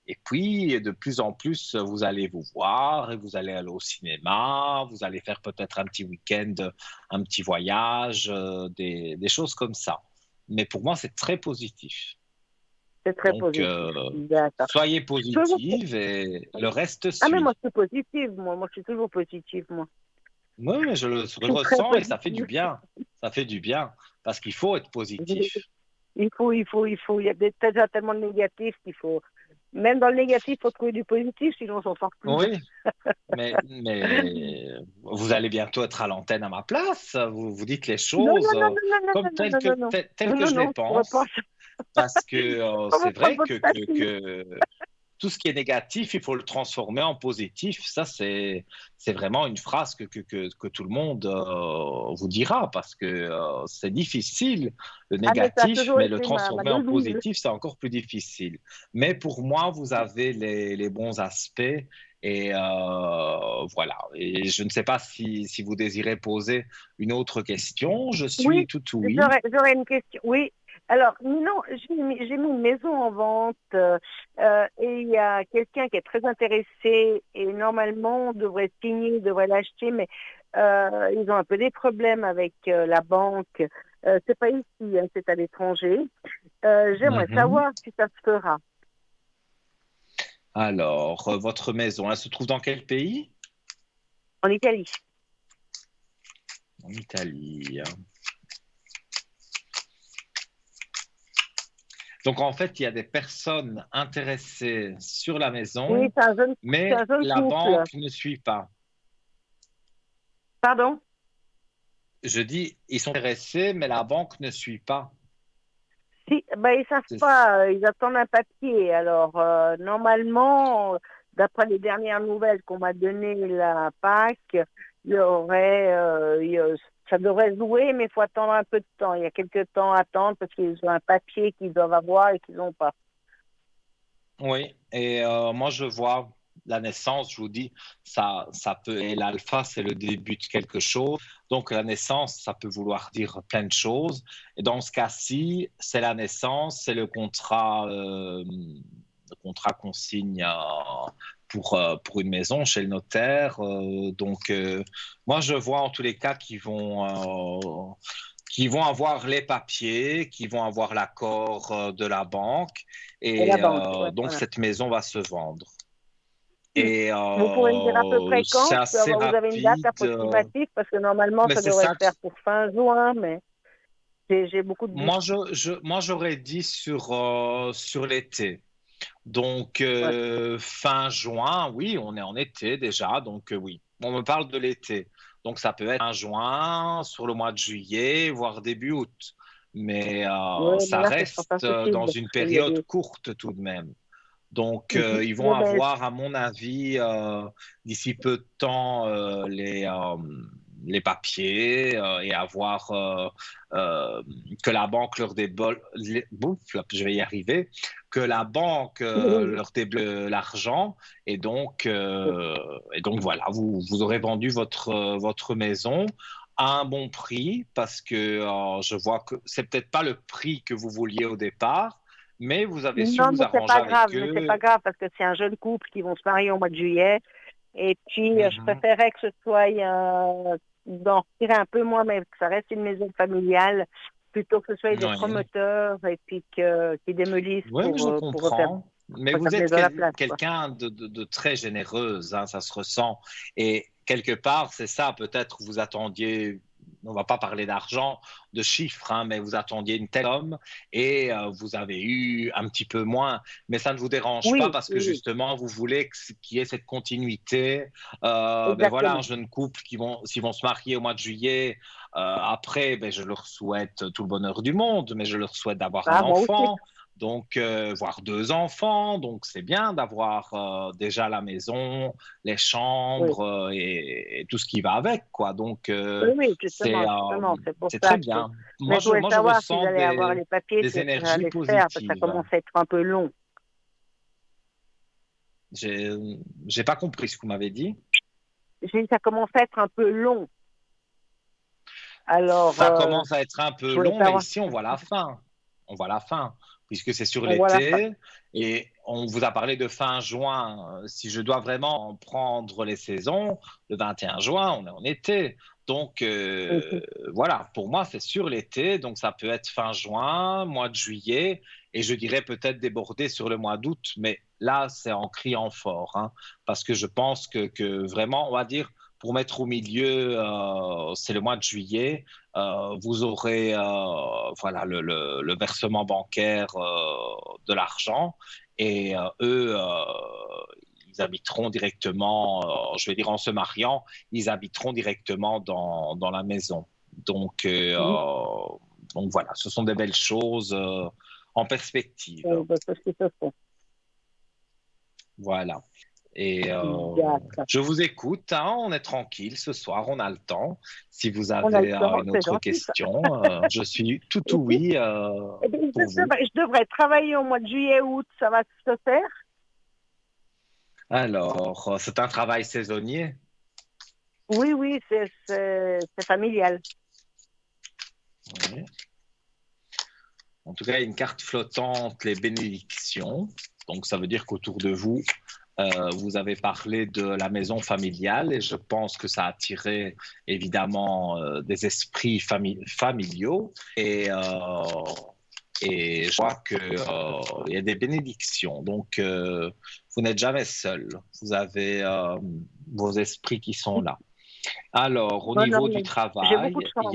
Et puis, de plus en plus, vous allez vous voir et vous allez aller au cinéma, vous allez faire peut-être un petit week-end, un petit voyage, des choses comme ça. Mais pour moi, c'est très positif. C'est très Donc, positif. D'accord. soyez Toujours... positive et le reste Ah, mais moi, suit. je suis positive, moi. Moi, je suis toujours positive, moi. Oui, mais je le Je suis très ressens et ça fait du positive. bien. Ça fait du bien parce qu'il faut être positif. Il y a déjà tellement de négatifs qu'il faut. Même dans le négatif, il faut trouver du positif, sinon on s'en sort plus. Oui, mais vous allez bientôt être à l'antenne à ma place. Vous dites les Non, choses non, non, non, non, comme non, non, non, non, non. telles Non, que non, je les non, je pourrais pas. pense parce que On va c'est prendre vrai votre statut. que tout ce qui est négatif, il faut le transformer en positif. Ça, c'est vraiment une phrase que tout le monde vous dira parce que c'est difficile, le Ah, mais ça a négatif, toujours mais le été ma transformer en devise. positif, c'est encore plus difficile. Mais pour moi, vous avez les bons aspects et voilà. Et je ne sais pas si vous désirez poser une autre question. Je suis Oui, tout oui. j'aurais une question. Oui. Alors, non, j'ai mis une maison en vente et il y a quelqu'un qui est très intéressé et normalement on devrait signer, il devrait l'acheter, mais ils ont un peu des problèmes avec la banque. C'est pas ici, hein, c'est à l'étranger. J'aimerais Mhm. savoir si ça se fera Alors, votre maison, elle se trouve dans quel pays? en Italie. En Italie. Donc, en fait, il y a des personnes intéressées sur la Oui, maison, c'est mais un jeune la couple. banque ne suit pas. Pardon? Je dis, ils sont intéressés, mais la banque ne suit pas. Si, ben, ils savent C'est- pas, ils attendent un papier. Alors, normalement, d'après les dernières nouvelles qu'on m'a données la PAC, il y aurait, ça devrait se jouer, mais il faut attendre un peu de temps. Il y a quelques temps à attendre parce qu'ils ont un papier qu'ils doivent avoir et qu'ils n'ont pas. Oui, et moi, je vois la naissance, je vous dis, ça peut, et l'alpha, c'est le début de quelque chose. Donc, la naissance, ça peut vouloir dire plein de choses. Et dans ce cas-ci, c'est la naissance, c'est le contrat le contrat qu'on signe pour une maison chez le notaire. Donc, moi, je vois en tous les cas qu'ils vont avoir les papiers, qu'ils vont avoir l'accord de la banque, Et la et banque, ouais, donc voilà. cette maison va se vendre. Et Vous pouvez me dire à peu près c'est quand? assez Vous avez une date rapide, approximative? Parce que normalement, mais ça c'est devrait ça se que faire pour fin juin, mais j'ai beaucoup de doutes. moi j'aurais dit sur l'été. Donc, Ouais. fin juin, oui, on est en été déjà, donc oui, on me parle de l'été. Donc, ça peut être fin juin, sur le mois de juillet, voire début août. Mais Oui, mais ça là, ce sera pas reste dans possible. une Il y a période des... courte tout de même. Donc, Mhm. ils vont Bon, ben, avoir, à mon avis, d'ici peu de temps, les papiers, et avoir que la banque leur débloque, je vais y arriver, que la banque leur débloque l'argent, et donc voilà, vous aurez vendu votre maison à un bon prix, parce que je vois que c'est peut-être pas le prix que vous vouliez au départ, mais vous avez su non, vous mais c'est arranger pas avec grave, mais c'est pas eux. grave parce que c'est un jeune couple qui vont se marier au mois de juillet. Et puis, je Mhm. préférais que ce soit d'en retirer un peu moins, mais que ça reste une maison familiale, plutôt que ce soit des Oui, promoteurs et puis qui démolissent oui, mais pour mais refaire vous des êtes maisons à la place, quoi. quelqu'un de très généreuse, hein, ça se ressent. Et quelque part, c'est ça, peut-être vous attendiez, on va pas parler d'argent, de chiffres, hein, mais vous attendiez une telle somme, et vous avez eu un petit peu moins. Mais ça ne vous dérange pas, Oui, parce que oui, oui, justement, vous voulez qu'il y ait cette continuité. Ben voilà, un exactement. jeune couple s'ils vont se marier au mois de juillet, après, ben, je leur souhaite tout le bonheur du monde, mais je leur souhaite d'avoir un Ah, moi aussi. enfant. Donc, voire deux enfants, donc c'est bien d'avoir déjà la maison, les Oui, chambres, et tout ce qui va avec, quoi. Donc, oui, oui, c'est justement, c'est pour c'est ça très que... bien. Mais Moi, je je, voulais moi, je savoir s'ils ressens allaient avoir les papiers, des si ça énergies allait se faire, parce que ça positives. commence à être un peu long. J'ai, j'ai pas compris ce que vous m'avez dit. J'ai dit, ça commence à être un peu long. Alors, Ça commence à être un je peu voulais long, mais savoir, ici, on voit la fin. On voit la fin, puisque c'est sur on voit la fin. l'été, et on vous a parlé de fin juin. Si je dois vraiment prendre les saisons, le 21 juin, on est en été. Donc, Mhm. voilà, pour moi, c'est sur l'été, donc ça peut être fin juin, mois de juillet, et je dirais peut-être déborder sur le mois d'août, mais là, c'est en criant fort, hein, parce que je pense que vraiment, on va dire, pour mettre au milieu, c'est le mois de juillet. Vous aurez voilà, le versement bancaire de l'argent, et eux, ils habiteront directement, je vais dire en se mariant, ils habiteront directement dans la maison. Donc, Mhm. donc voilà, ce sont des belles choses en perspective. Parce que c'est ce fond. Voilà. Et D'accord. je vous écoute, hein, on est tranquille ce soir, on a le temps. Si vous On a le avez temps, une c'est autre gentil, ça. question, je suis tout Et puis, oui eh bien, pour vous. je devrais travailler au mois de juillet, août, ça va se faire? Alors, c'est un travail saisonnier. Oui, oui, c'est familial. Oui. En tout cas, il y a une carte flottante, les bénédictions. Donc, ça veut dire qu'autour de vous, vous avez parlé de la maison familiale, et je pense que ça a attiré évidemment des esprits familiaux. Et je vois qu'il y a des bénédictions. Donc, vous n'êtes jamais seul. Vous avez vos esprits qui sont là. Alors, au Non, non, niveau du mais j'ai beaucoup de travail, chance.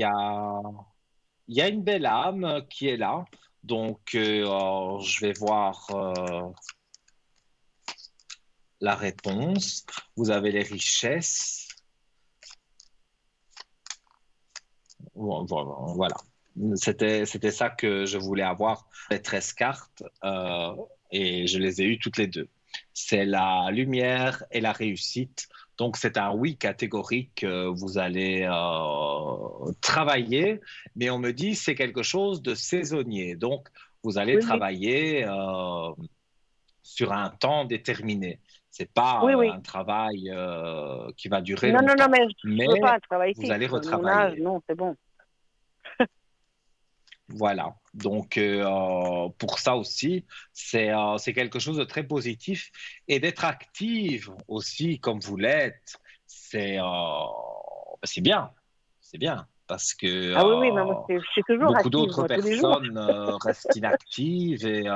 il y a une belle âme qui est là. Donc, je vais voir la réponse. Vous avez les richesses. Voilà. C'était ça que je voulais avoir, les 13 cartes, et je les ai eues toutes les deux. C'est la lumière et la réussite. Donc, c'est un oui catégorique. Vous allez travailler, mais on me dit c'est quelque chose de saisonnier. Donc, vous allez Oui, oui, travailler sur un temps déterminé. C'est pas oui, oui. un travail qui va durer Non, non, non, longtemps, mais je mais veux pas un travail vous fixe. allez Mon âge, retravailler. non, c'est bon. Voilà. Donc, pour ça aussi, c'est quelque chose de très positif. Et d'être active aussi, comme vous l'êtes, c'est bien. C'est bien. Parce que Ah oui, oui, mais moi, je suis toujours beaucoup active, d'autres moi, tous les jours. personnes restent inactives et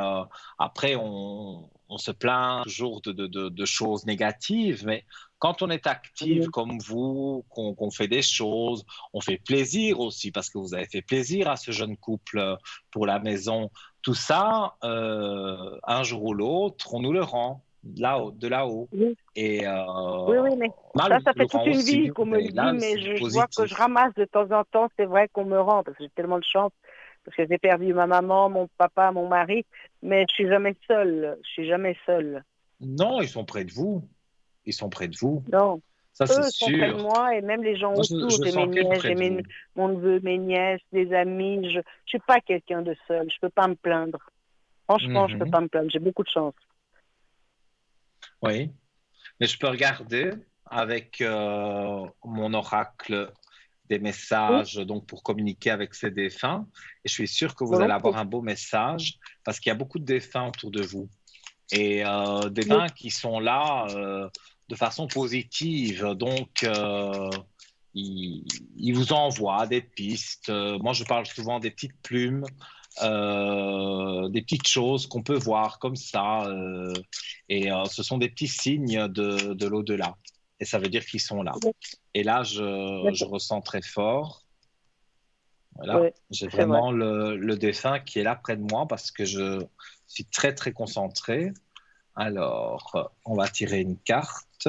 après, on se plaint toujours de choses négatives. Mais quand on est active Oui, comme vous, qu'on fait des choses, on fait plaisir aussi parce que vous avez fait plaisir à ce jeune couple pour la maison. Tout ça, un jour ou l'autre, on nous le rend là-haut, de là-haut. oui, Et oui, oui, mais mal ça le fait toute rend une vie aussi. qu'on me le Mais dit, là, mais c'est je vois que je positif. ramasse de temps en temps, c'est vrai qu'on me rend, parce que j'ai tellement de chance, parce que j'ai perdu ma maman, mon papa, mon mari, mais je suis jamais seule, je suis jamais seule. Non, ils sont près de vous. Ils sont près de vous. Non. Ça, c'est Eux sont près de sûr. moi et même les gens Moi, autour. je J'ai mes sens qu'elle nièces, près de vous. mon neveu, mes nièces, des amis. Je suis pas quelqu'un de seul. Je peux pas me plaindre. Franchement, je peux Mhm. pas me plaindre. J'ai beaucoup de chance. Oui. Mais je peux regarder avec mon oracle des Oui, messages donc pour communiquer avec ces défunts. Et je suis sûr que vous allez avoir volontiers. un beau message parce qu'il y a beaucoup de défunts autour de vous. Et des Oui, défunts qui sont là de façon positive. Donc, ils, ils vous envoient des pistes. Moi, je parle souvent des petites plumes, des petites choses qu'on peut voir comme ça. Et ce sont des petits signes de l'au-delà. Et ça veut dire qu'ils sont là. oui, Et là, je d'accord. ressens très fort. Voilà, Oui, j'ai c'est vrai. vraiment le défunt qui est là près de moi parce que je suis très, très concentré. Alors, on va tirer une carte.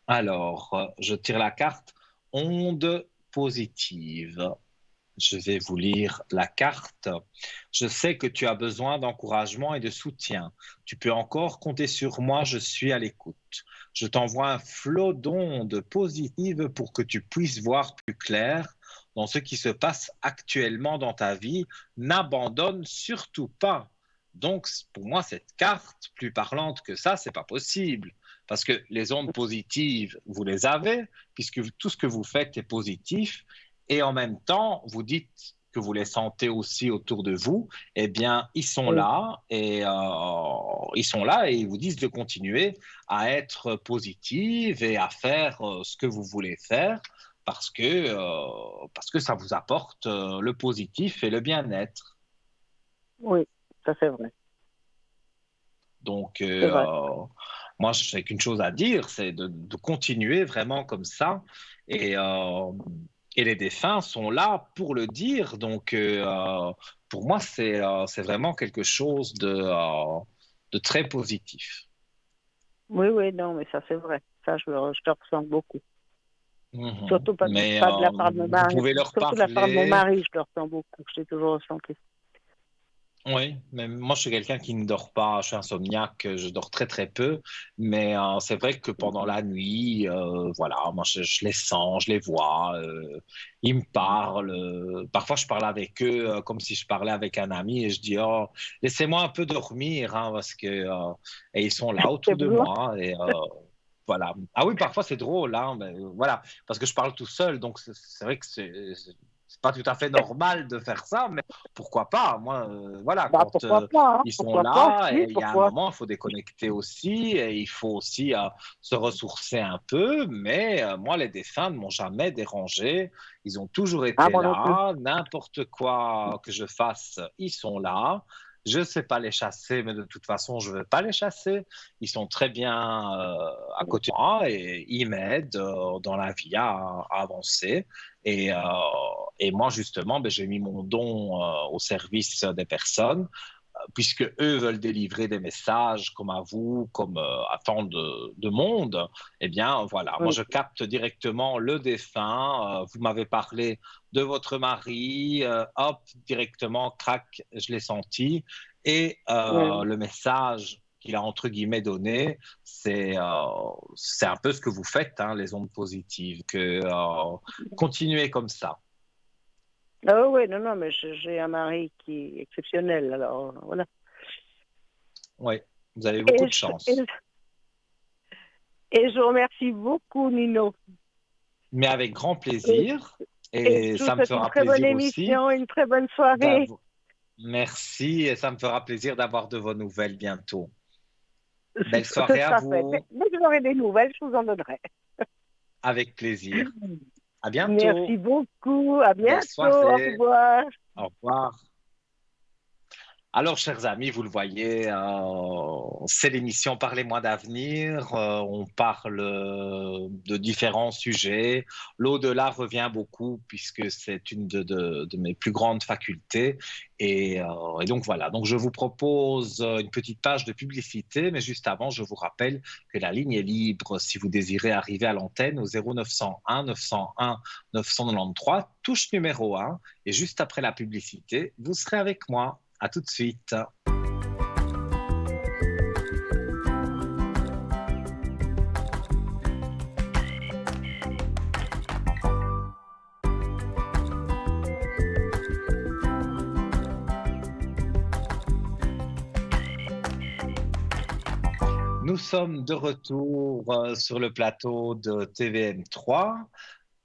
Alors, je tire la carte onde positive. Je vais vous lire la carte. Je sais que tu as besoin d'encouragement et de soutien. Tu peux encore compter sur moi, je suis à l'écoute. Je t'envoie un flot d'ondes positives pour que tu puisses voir plus clair dans ce qui se passe actuellement dans ta vie. N'abandonne surtout pas. Donc, pour moi, cette carte, plus parlante que ça, c'est pas possible. Parce que les ondes positives, vous les avez, puisque tout ce que vous faites est positif. Et en même temps, vous dites que vous les sentez aussi autour de vous, eh bien, Oui, ils sont là et ils vous disent de continuer à être positive et à faire ce que vous voulez faire parce que ça vous apporte le positif et le bien-être. oui, ça c'est vrai. Donc, C'est vrai. moi, je n'ai qu'une chose à dire, c'est de continuer vraiment comme ça. Et, euh, et les défunts sont là pour le dire. Donc, pour moi, c'est vraiment quelque chose de très positif. Oui, oui, non, mais ça c'est vrai. Ça, je le ressens beaucoup. Mhm. Surtout Mais pas de la part de mon vous mari. pouvez leur Surtout de la part de mon parler. mari, je le ressens beaucoup. Je l'ai toujours ressenti. Oui, mais moi je suis quelqu'un qui ne dort pas, je suis insomniaque, je dors très très peu, mais c'est vrai que pendant la nuit, voilà, moi je les sens, je les vois, ils me parlent, parfois je parle avec eux comme si je parlais avec un ami et je dis oh laissez-moi un peu dormir hein, parce que et ils sont là C'est autour de bon? moi et voilà. Ah oui, parfois c'est drôle, hein, mais voilà, parce que je parle tout seul, donc c'est vrai que c'est pas tout à fait normal de faire ça, mais pourquoi pas? Moi, voilà, Bah quand pourquoi pas, hein? ils sont Pourquoi pas? là, Oui, et il y a un pourquoi? moment, il faut déconnecter aussi, et il faut aussi se ressourcer un peu, mais moi, les défunts ne m'ont jamais dérangé, ils ont toujours Ah, été moi non plus. là, n'importe quoi que je fasse, ils sont là. Je ne sais pas les chasser, mais de toute façon, je ne veux pas les chasser. Ils sont très bien à côté de moi et ils m'aident dans la vie à avancer. Et, euh, et moi, justement, ben, j'ai mis mon don au service des personnes, puisque eux veulent délivrer des messages comme à vous, comme à tant de monde. Eh bien, voilà, moi, Oui, je capte directement le défunt. Vous m'avez parlé de votre mari, hop, directement, crac, je l'ai senti. Et oui. le message qu'il a entre guillemets donné, c'est un peu ce que vous faites, hein, les ondes positives, que continuez comme ça. Ah oui, non, non, mais j'ai un mari qui est exceptionnel, alors voilà. Oui, vous avez beaucoup Et de je, et, chance. et je vous remercie beaucoup, Nino. Mais avec grand Et, plaisir. Et Et je vous ça me souhaite une fera très bonne plaisir aussi émission, une très bonne soirée. d'avoir. Merci et ça me fera plaisir d'avoir de vos nouvelles bientôt. Belle Ce soirée à sera fait. vous, Dès que j'aurai des nouvelles, je vous en donnerai. avec plaisir. À Merci bientôt. beaucoup. À Belle bientôt. Au soirée. revoir. Au revoir. Alors, chers amis, vous le voyez, c'est l'émission Parlez-moi d'avenir. On parle de différents sujets. L'au-delà revient beaucoup puisque c'est une de mes plus grandes facultés. Et donc voilà, donc je vous propose une petite page de publicité, mais juste avant, je vous rappelle que la ligne est libre si vous désirez arriver à l'antenne au 0901 901 993, touche numéro 1. Et juste après la publicité, vous serez avec moi. À tout de suite. Nous sommes de retour sur le plateau de TVM3,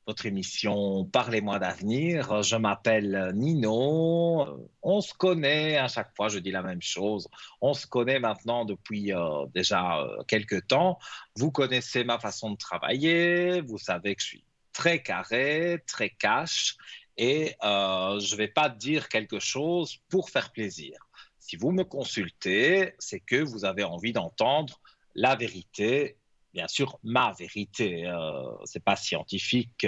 votre émission Parlez-moi d'avenir. Je m'appelle Nino. On se connaît à chaque fois, je dis la même chose. On se connaît maintenant depuis déjà quelques temps. Vous connaissez ma façon de travailler. Vous savez que je suis très carré, très cash. Et je ne vais pas dire quelque chose pour faire plaisir. Si vous me consultez, c'est que vous avez envie d'entendre la vérité, bien sûr, ma vérité. C'est pas scientifique,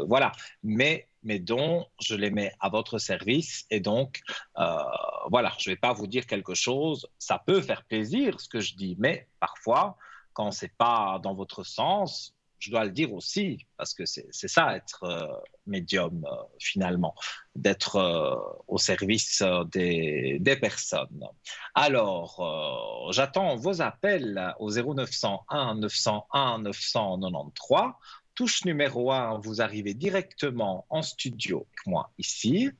voilà. Mais mes dons, je les mets à votre service et donc, voilà, je vais pas vous dire quelque chose. Ça peut faire plaisir ce que je dis, mais parfois, quand c'est pas dans votre sens, je dois le dire aussi parce que c'est ça être médium finalement, d'être au service des personnes. Alors, j'attends vos appels au 0901 901 993. Touche numéro 1, vous arrivez directement en studio avec moi ici.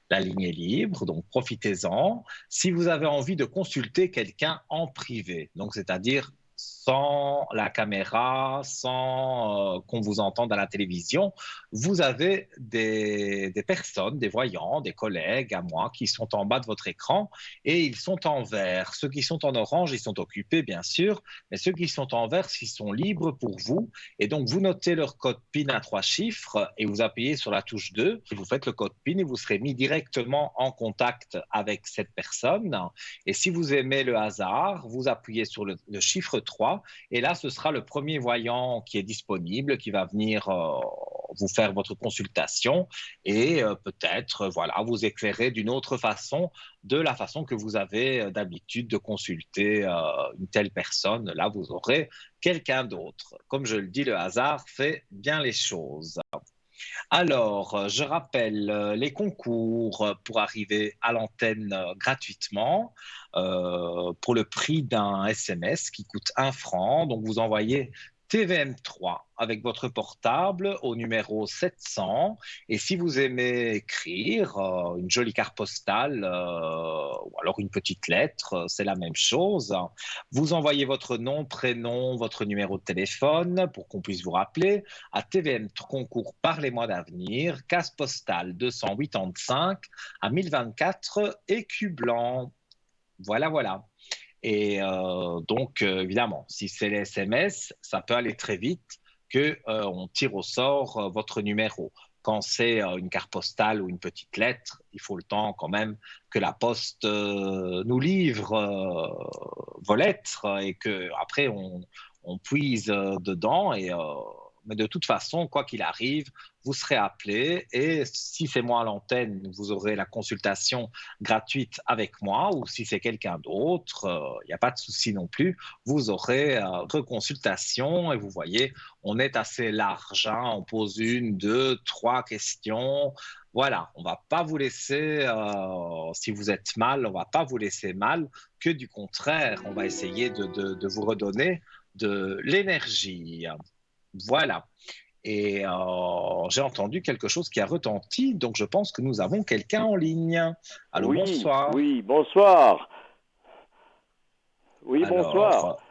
La ligne est libre, donc profitez-en. Si vous avez envie de consulter quelqu'un en privé, donc c'est-à-dire sans la caméra, sans qu'on vous entende à la télévision, vous avez des personnes, des voyants, des collègues à moi qui sont en bas de votre écran et ils sont en vert. Ceux qui sont en orange, ils sont occupés, bien sûr, mais ceux qui sont en vert, ils sont libres pour vous. Et donc, vous notez leur code PIN à 3 chiffres et vous appuyez sur la touche 2 et vous faites le code PIN et vous serez mis directement en contact avec cette personne. Et si vous aimez le hasard, vous appuyez sur le chiffre 3 et là, ce sera le premier voyant qui est disponible, qui va venir vous faire votre consultation et peut-être voilà, vous éclairer d'une autre façon, de la façon que vous avez d'habitude de consulter une telle personne. Là, vous aurez quelqu'un d'autre. Comme je le dis, le hasard fait bien les choses. Alors, je rappelle les concours pour arriver à l'antenne gratuitement pour le prix d'un SMS qui coûte 1 franc. Donc, vous envoyez TVM3 avec votre portable au numéro 700. Et si vous aimez écrire une jolie carte postale ou alors une petite lettre, c'est la même chose. Vous envoyez votre nom, prénom, votre numéro de téléphone pour qu'on puisse vous rappeler à TVM concours Parlez-moi d'avenir, case postale 285 à 1024 écu blanc. Voilà, voilà. Et donc, évidemment, si c'est les SMS, ça peut aller très vite que on tire au sort votre numéro. Quand c'est une carte postale ou une petite lettre, il faut le temps quand même que la poste nous livre vos lettres et que après on puise dedans et mais de toute façon, quoi qu'il arrive, vous serez appelé et si c'est moi à l'antenne, vous aurez la consultation gratuite avec moi ou si c'est quelqu'un d'autre, il n'y a pas de souci non plus, vous aurez votre consultation et vous voyez, on est assez large, hein, on pose 1, 2, 3 questions. Voilà, on va pas vous laisser, si vous êtes mal, on va pas vous laisser mal, que du contraire, on va essayer de vous redonner de l'énergie. Voilà. Et j'ai entendu quelque chose qui a retenti, donc je pense que nous avons quelqu'un en ligne. Allô, Oui, bonsoir. oui, bonsoir. Oui, bonsoir. Alors,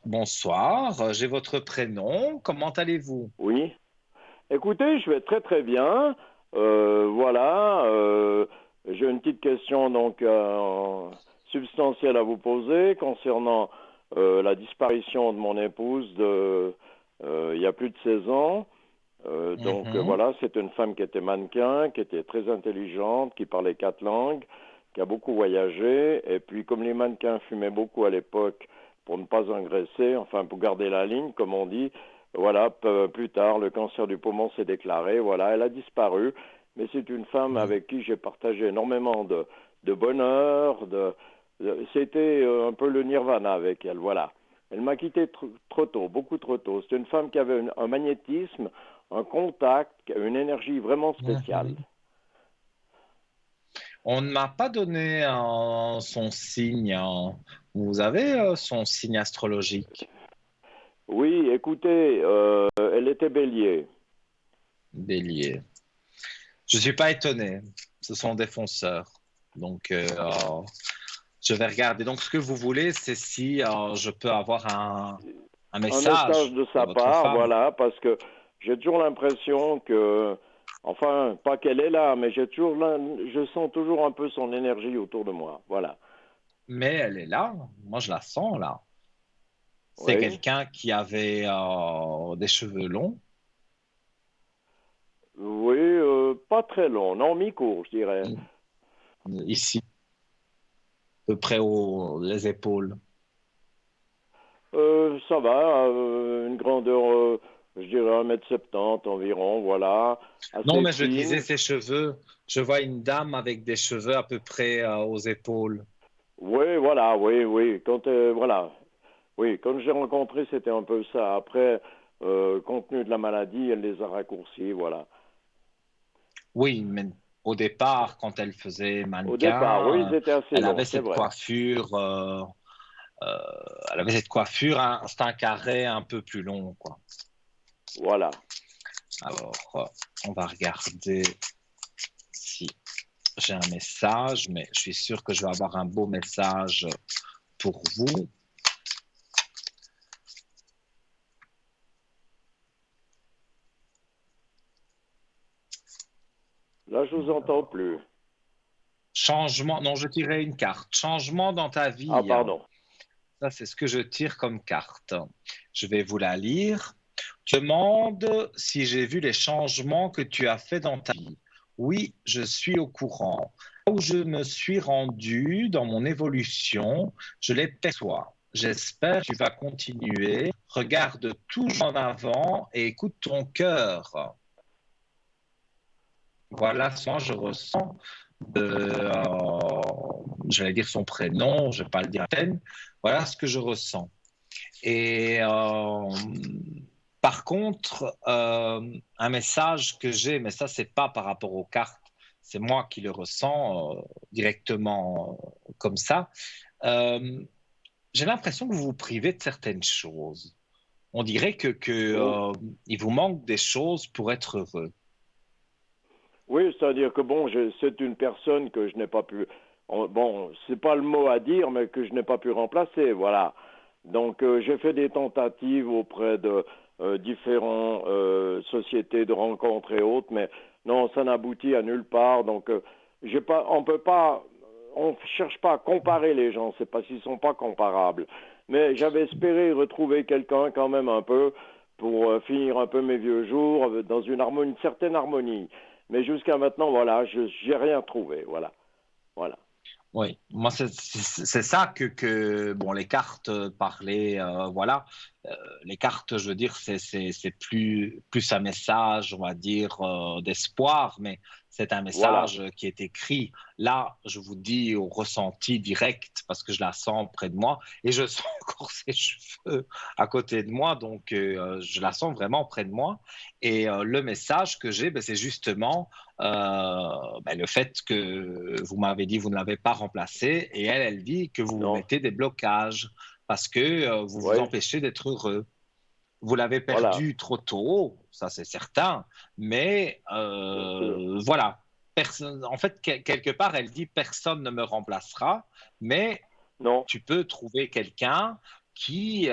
bonsoir, j'ai votre prénom. Comment allez-vous? Oui. Écoutez, je vais très très bien. Voilà. J'ai une petite question donc substantielle à vous poser concernant la disparition de mon épouse il y a plus de 16 ans. Mhm. Voilà, c'est une femme qui était mannequin, qui était très intelligente, qui parlait 4 langues, qui a beaucoup voyagé. Et puis comme les mannequins fumaient beaucoup à l'époque pour ne pas engraisser, enfin pour garder la ligne, comme on dit, voilà, plus tard, le cancer du poumon s'est déclaré. Voilà, elle a disparu. Mais c'est une femme Mhm. avec qui j'ai partagé énormément de bonheur. C'était un peu le nirvana avec elle. Voilà. Elle m'a quitté trop tôt, beaucoup trop tôt. C'est une femme qui avait un magnétisme, un contact, une énergie vraiment spéciale. Mhm. On ne m'a pas donné son signe. Vous avez son signe astrologique, Oui, écoutez, elle était bélier. bélier. Je ne suis pas étonné. Ce sont des fonceurs. Donc, je vais regarder. Donc, ce que vous voulez, c'est si je peux avoir un Un message message de de sa votre part, femme. voilà, parce que j'ai toujours l'impression que, enfin, pas qu'elle est là, mais je sens toujours un peu son énergie autour de moi. Voilà. Mais elle est là. Moi, je la sens là. C'est Oui, quelqu'un qui avait des cheveux longs, oui, pas très long, non, mi-court, je dirais. ici, à peu près les épaules. Ça va, une grandeur, je dirais 1,70 m environ, voilà, Non, assez mais je disais fine. ses cheveux. Je vois une dame avec des cheveux à peu près aux épaules. Oui, voilà, oui, oui. Voilà, oui, quand j'ai rencontré, c'était un peu ça. Après, compte tenu de la maladie, elle les a raccourcis, voilà. Oui, mais au départ, quand elle faisait Au départ, oui, mannequin, ils étaient assez elle avait longs, c'est cette vrai. coiffure. Euh, Elle avait cette coiffure, hein, c'est un carré un peu plus long, quoi. Voilà. Alors, on va regarder si j'ai un message, mais je suis sûr que je vais avoir un beau message pour vous. Là, je vous entends plus. Changement, non, je tirais une carte. Changement dans ta Ah, vie. pardon. Ça, c'est ce que je tire comme carte. Je vais vous la lire. Demande si j'ai vu les changements que tu as faits dans ta vie. Oui, je suis au courant. Là où je me suis rendu dans mon évolution, je les perçois. J'espère que tu vas continuer. Regarde toujours en avant et écoute ton cœur. Voilà ce que je ressens j'allais dire son prénom, je ne vais pas le dire à peine. Voilà ce que je ressens. Et par contre, un message que j'ai, mais ça, c'est pas par rapport aux cartes, c'est moi qui le ressens directement comme ça. Euh, j'ai l'impression que vous vous privez de certaines choses. On dirait Oh. il vous manque des choses pour être heureux. Oui, c'est-à-dire que bon, c'est une personne que je n'ai pas pu. Bon, c'est pas le mot à dire, mais que je n'ai pas pu remplacer, voilà. Donc, j'ai fait des tentatives auprès de différentes sociétés de rencontres et autres, mais non, ça n'aboutit à nulle part. Donc, on peut pas, on cherche pas à comparer les gens, c'est parce qu'ils sont pas comparables. Mais j'avais espéré retrouver quelqu'un quand même un peu pour finir un peu mes vieux jours dans une certaine harmonie. Mais jusqu'à maintenant, voilà, je n'ai rien trouvé. Voilà. Voilà. Oui, moi c'est ça bon les cartes parlaient voilà. Les cartes, je veux dire, c'est plus un message, on va dire, d'espoir, mais c'est un Voilà. message qui est écrit. Là, je vous dis au ressenti direct parce que je la sens près de moi et je sens encore ses cheveux à côté de moi, donc je la sens vraiment près de moi. Et le message que j'ai, ben, c'est justement le fait que vous m'avez dit vous ne l'avez pas remplacé et elle dit que vous vous Non. mettez des blocages parce que vous vous Oui. empêchez d'être heureux. Vous l'avez Voilà. perdu trop tôt, ça c'est certain, mais Bien sûr. voilà. En fait, quelque part, elle dit personne ne me remplacera, mais Non. tu peux trouver quelqu'un qui,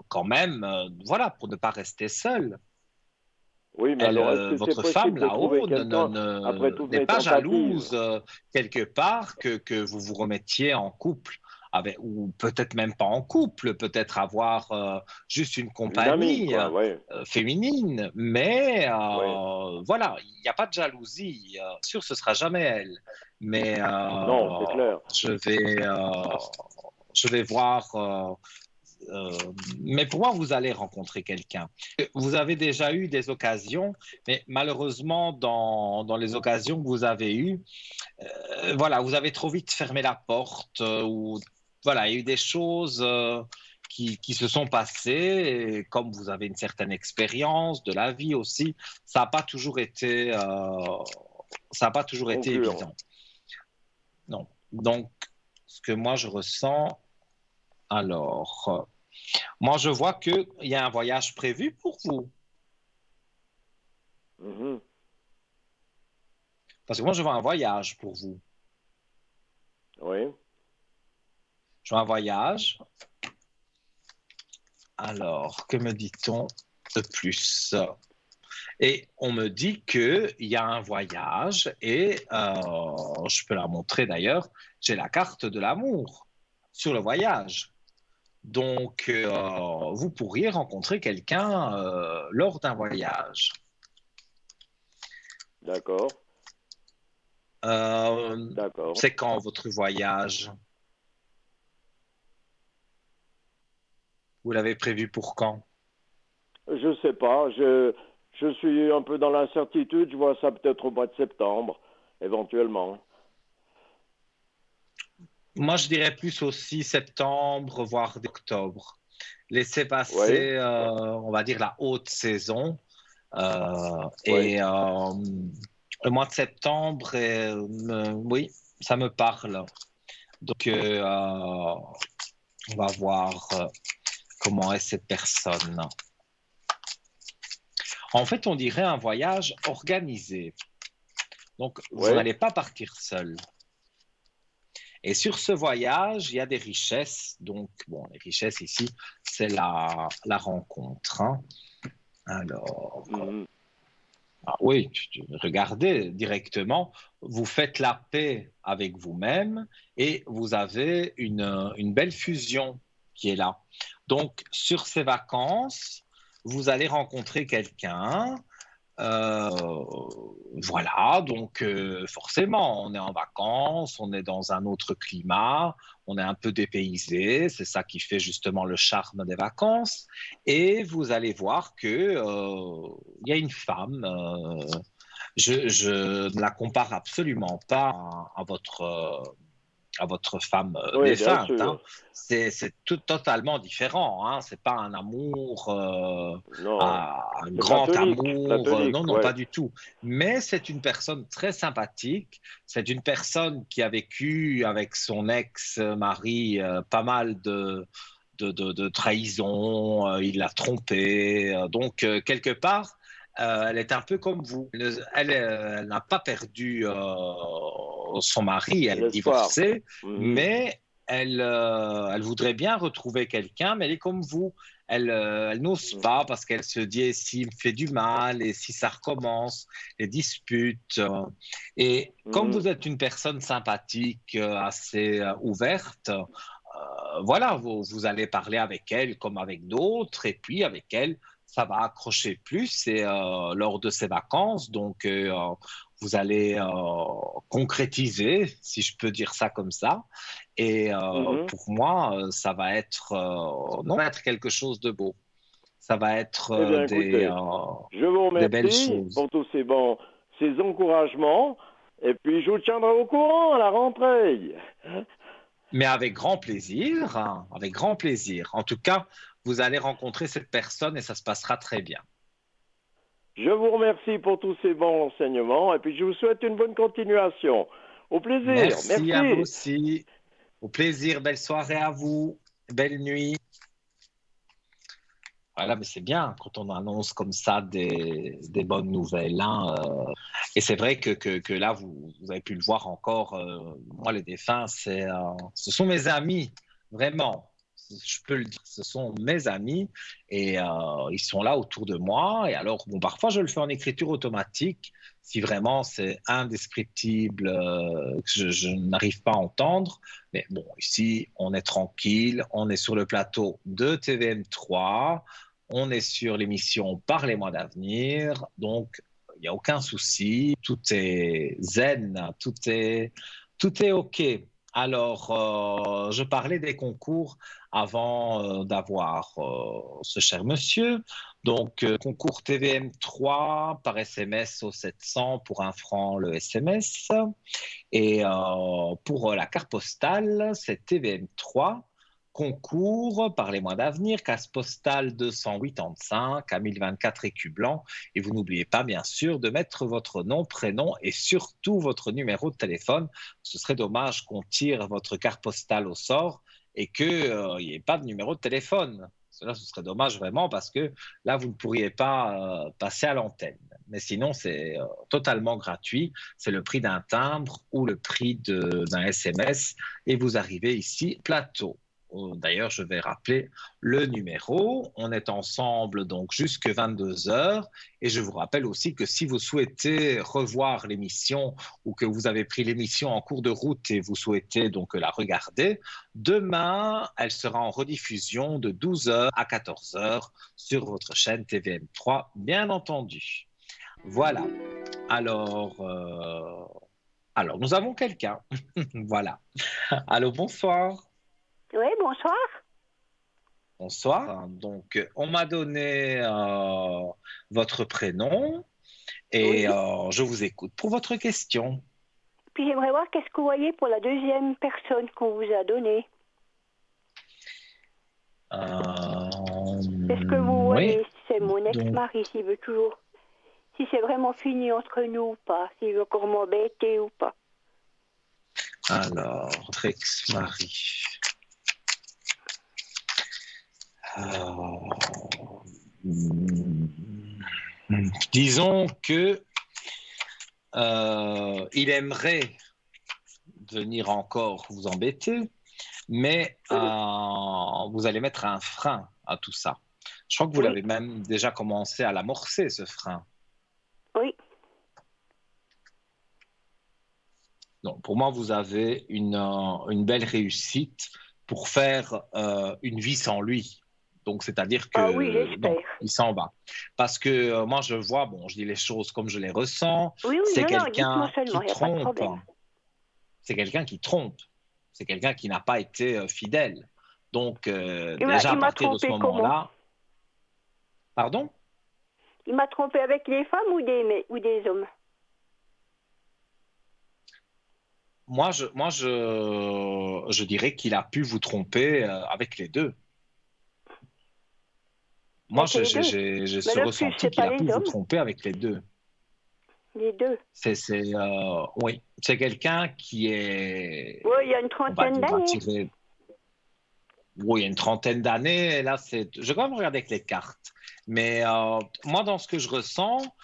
quand même, voilà, pour ne pas rester seul. Oui, mais alors, est-ce que c'est votre femme possible de trouver là-haut quelqu'un après toutes n'est mes pas tentatives? jalouse quelque part que vous vous remettiez en couple avec, ou peut-être même pas en couple, peut-être avoir juste une Une amie, compagnie quoi, oui, féminine, mais oui. voilà, il n'y a pas de jalousie. Sûr, ce sera jamais elle, mais Non, c'est clair. je vais voir. Mais pour moi, vous allez rencontrer quelqu'un. Vous avez déjà eu des occasions, mais malheureusement, dans les occasions que vous avez eues, voilà, vous avez trop vite fermé la porte, ou voilà, il y a eu des choses qui se sont passées, et comme vous avez une certaine expérience de la vie aussi, ça n'a pas toujours été, ça n'a pas toujours été Conclure. évident. Non. Donc, ce que moi je ressens, alors, moi je vois qu'il y a un voyage prévu pour vous. Mhm. Parce que moi je vois un voyage pour vous. Oui, Je vois un voyage. Alors, que me dit-on de plus? Et on me dit qu'il y a un voyage et je peux la montrer d'ailleurs, j'ai la carte de l'amour sur le voyage. Donc, vous pourriez rencontrer quelqu'un lors d'un voyage. d'accord, Euh, d'accord. c'est quand votre voyage? Vous l'avez prévu pour quand? Je sais pas, je suis un peu dans l'incertitude, je vois ça peut-être au mois de septembre, éventuellement. Moi, je dirais plus aussi septembre, voire octobre. Laissez Oui, passer, on va dire, la haute saison. oui. Et le mois de septembre, oui, ça me parle. Donc, on va voir comment est cette personne. En fait, on dirait un voyage organisé. Donc, vous Oui. n'allez pas partir seul. Et sur ce voyage, il y a des richesses. Donc, bon, les richesses ici, c'est la rencontre. Hein. Alors, Mhm. oui, regardez directement, vous faites la paix avec vous-même et vous avez une belle fusion qui est là. Donc, sur ces vacances, vous allez rencontrer quelqu'un. euh, voilà, donc forcément, on est en vacances, on est dans un autre climat, on est un peu dépaysé, c'est ça qui fait justement le charme des vacances. Et vous allez voir que il y a une femme. Je ne la compare absolument pas à votre femme Oui, bien défunte. Hein. sûr. C'est tout totalement différent. Hein. C'est pas un amour, Non, un c'est grand platonique, amour. Non, platonique, non, ouais. pas du tout. Mais c'est une personne très sympathique. C'est une personne qui a vécu avec son ex-mari pas mal de trahison. Il l'a trompé. Donc, quelque part, elle est un peu comme vous. Elle n'a pas perdu son mari, elle est L'espoir. divorcée, Mhm. mais elle voudrait bien retrouver quelqu'un, mais elle est comme vous. Elle n'ose pas parce qu'elle se dit et s'il me fait du mal et si ça recommence, les disputes. Et comme Mhm. vous êtes une personne sympathique, assez ouverte, voilà, vous allez parler avec elle comme avec d'autres, et puis avec elle, ça va accrocher plus et, lors de ces vacances. Donc, vous allez concrétiser, si je peux dire ça comme ça. Et Mhm. pour moi, ça va être, non, ça va être quelque chose de beau. Ça va être Eh bien, écoutez, je vous des belles remercie choses. pour tous ces encouragements, et puis je vous tiendrai au courant à la rentrée. Mais avec grand plaisir, hein, avec grand plaisir. En tout cas, vous allez rencontrer cette personne et ça se passera très bien. Je vous remercie pour tous ces bons renseignements, et puis je vous souhaite une bonne continuation. Au plaisir. Merci à vous Merci. aussi. Au plaisir. Belle soirée à vous. Belle nuit. Voilà, mais c'est bien quand on annonce comme ça des bonnes nouvelles. Hein, et c'est vrai que là, vous avez pu le voir encore. Moi, les défunts, ce sont mes amis, vraiment. je peux le dire, ce sont mes amis et ils sont là autour de moi. Et alors, bon, parfois, je le fais en écriture automatique si vraiment c'est indescriptible, que je n'arrive pas à entendre. Mais bon, ici, on est tranquille, on est sur le plateau de TVM3, on est sur l'émission Parlez-moi d'avenir, donc il n'y a aucun souci, tout est zen, tout est OK. Alors, je parlais des concours avant d'avoir ce cher monsieur. Donc, concours TVM3 par SMS au 700 pour 1 franc le SMS. Et pour la carte postale, c'est TVM3. Concours, parlez-moi d'avenir, case postale 285 à 1024 écus blancs. Et vous n'oubliez pas, bien sûr, de mettre votre nom, prénom et surtout votre numéro de téléphone. Ce serait dommage qu'on tire votre carte postale au sort et qu'il n'y ait pas de numéro de téléphone. Cela, ce serait dommage vraiment parce que là, vous ne pourriez pas passer à l'antenne. Mais sinon, c'est totalement gratuit. C'est le prix d'un timbre ou le prix d'un SMS et vous arrivez ici, plateau. D'ailleurs, je vais rappeler le numéro. On est ensemble donc jusque 22 heures. Et je vous rappelle aussi que si vous souhaitez revoir l'émission ou que vous avez pris l'émission en cours de route et vous souhaitez donc la regarder, demain, elle sera en rediffusion de 12 heures à 14 heures sur votre chaîne TVM3, bien entendu. Voilà. Alors nous avons quelqu'un. Voilà. Allô, bonsoir. Oui, bonsoir. Bonsoir. Donc, on m'a donné votre prénom et Oui. je vous écoute pour votre question. Puis j'aimerais voir qu'est-ce que vous voyez pour la deuxième personne qu'on vous a donnée. Qu'est-ce que vous voyez? Oui. C'est mon ex-mari, s'il veut toujours. Si c'est vraiment fini entre nous ou pas. S'il veut encore m'embêter ou pas. Alors, votre ex-mari. Disons que il aimerait venir encore vous embêter, mais vous allez mettre un frein à tout ça. Je crois que vous l'avez même déjà commencé à l'amorcer, ce frein. Oui. Donc, pour moi, vous avez une belle réussite pour faire une vie sans lui. Donc, c'est-à-dire que oui, donc, il s'en va. Parce que moi, je vois, bon, je dis les choses comme je les ressens. Oui, c'est quelqu'un qui trompe. C'est quelqu'un qui trompe. C'est quelqu'un qui n'a pas été fidèle. Donc, déjà à partir de ce moment-là. Pardon? Il m'a trompé avec les femmes ou des hommes? Moi, je dirais qu'il a pu vous tromper avec les deux. Moi, j'ai ce ressenti qu'il a pu vous tromper avec les deux. Les deux? Oui, c'est quelqu'un qui est... Oui, il y a une trentaine d'années. Oui, il y a une trentaine d'années. Là, je vais quand même regarder avec les cartes. Mais moi, dans ce que je ressens,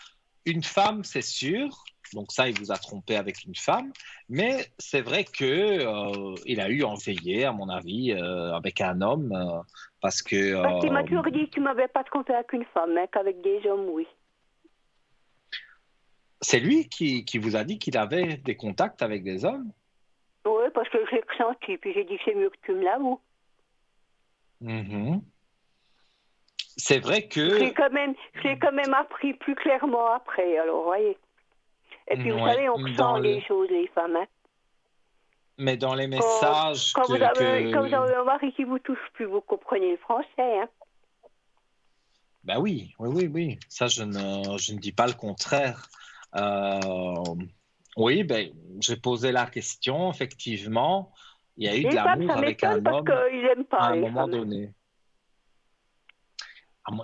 une femme, c'est sûr. Donc ça, il vous a trompé avec une femme. Mais c'est vrai qu'il a eu enveillé, à mon avis, avec un homme. Parce qu'il m'a toujours dit qu'il ne m'avait pas trompé avec une femme, hein, qu'avec des hommes, oui. C'est lui qui vous a dit qu'il avait des contacts avec des hommes? Oui, parce que je l'ai ressenti. Puis j'ai dit que c'est mieux que tu me l'avoues. C'est vrai que... Je l'ai quand même appris plus clairement après, alors, vous voyez. Et puis, vous savez, on ressent les choses, les femmes. Hein. Mais dans les messages... Quand vous avez un mari qui vous touche plus, vous comprenez le français, hein? Ben oui. Ça, je ne dis pas le contraire. Oui, ben, j'ai posé la question, effectivement. Il y a eu de l'amour avec un homme à un moment donné.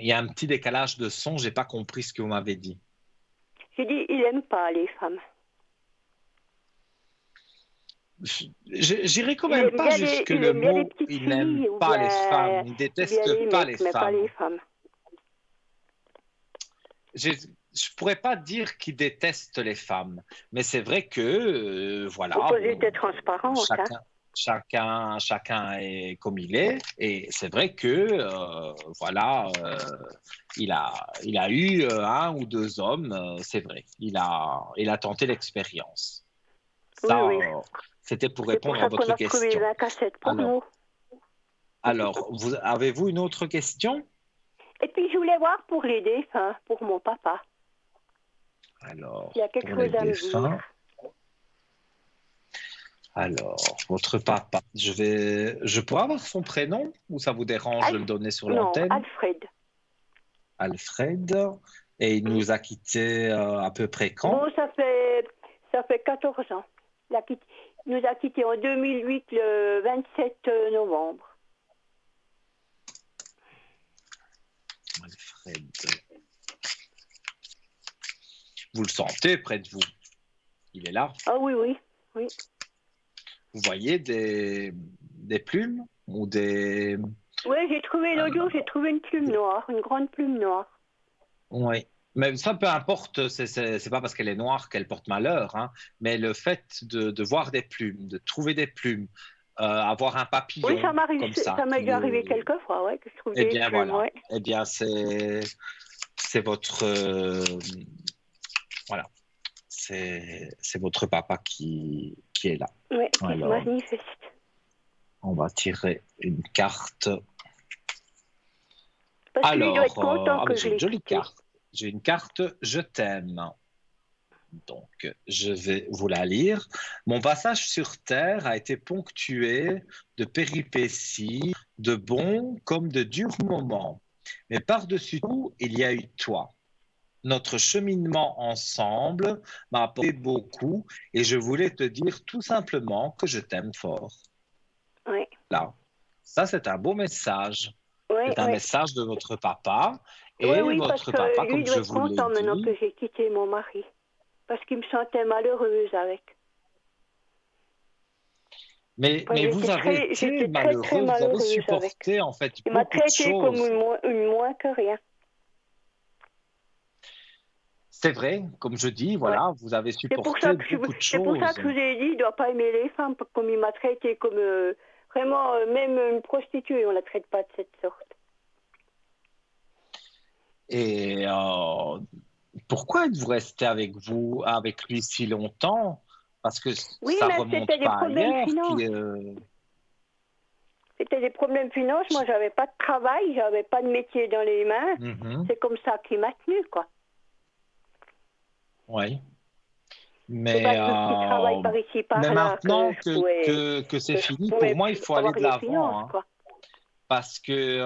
Il y a un petit décalage de son, j'ai pas compris ce que vous m'avez dit. J'ai dit, il n'aime pas les femmes. J'irai quand même pas jusque le mot il n'aime pas les femmes, il déteste pas les femmes. Je pourrais pas dire qu'il déteste les femmes, mais c'est vrai que voilà. Vous pouvez être transparente. chacun est comme il est. Et c'est vrai que, voilà, il a eu un ou deux hommes, c'est vrai. Il a tenté l'expérience. Ça, Oui. c'était pour C'est pour répondre à ça qu'on votre a trouvé question. 20 cassettes pour nous. Alors, avez-vous une autre question? Et puis, je voulais voir pour les défunts, pour mon papa. Alors, Il y a quelque pour les chose à me défunts. dire. Alors, votre papa, je pourrais avoir son prénom ou ça vous dérange de le donner sur Non, l'antenne? Alfred. Alfred. Et il nous a quittés à peu près quand? Bon, ça fait 14 ans. Il nous a quittés en 2008, le 27 novembre. Alfred. Vous le sentez près de vous? Il est là? Ah oui. Vous voyez des plumes ou des... Oui, j'ai trouvé l'autre jour, j'ai trouvé une plume noire, une grande plume noire. Oui, mais ça, peu importe, c'est pas parce qu'elle est noire qu'elle porte malheur, hein, mais le fait de voir des plumes, de trouver des plumes, avoir un papillon Oui, ça m'arrive, comme ça. ça m'est déjà arrivé quelques fois, ouais, que je trouve Eh des bien, plumes, voilà. ouais. Eh bien, c'est votre... voilà. C'est votre papa qui est là. Oui, qui se Alors, manifeste. on va tirer une carte. Parce qu'il doit être Alors, content que je j'ai une l'ai jolie quitté. carte. J'ai une carte Je t'aime. Donc, je vais vous la lire. Mon passage sur Terre a été ponctué de péripéties, de bons comme de durs moments. Mais par-dessus tout, il y a eu toi. Notre cheminement ensemble m'a apporté beaucoup et je voulais te dire tout simplement que je t'aime fort. Oui. Là, ça c'est un beau message. Oui, C'est un message de votre papa. Et oui, parce votre que papa, lui comme doit je être vous l'ai content maintenant dit, que j'ai quitté mon mari. Parce qu'il me sentait malheureuse avec. mais vous avez été j'étais malheureux, très vous avez malheureuse supporté avec. en fait Il m'a beaucoup de traité comme choses. une moins que rien. C'est vrai, comme je dis, voilà, vous avez supporté beaucoup de choses. C'est pour ça que je vous ai dit, il ne doit pas aimer les femmes, comme il m'a traité comme vraiment, même une prostituée, on ne la traite pas de cette sorte. Et pourquoi êtes-vous resté avec lui si longtemps? Parce que oui, ça mais remonte c'était des pas problèmes ailleurs. financiers. C'était des problèmes financiers. Moi, j'avais pas de travail, j'avais pas de métier dans les mains. C'est comme ça qu'il m'a tenu, quoi. Oui. Mais c'est pas que je travaille par ici, par là. Maintenant que c'est fini, pour moi, il faut aller de l'avant. Hein, parce que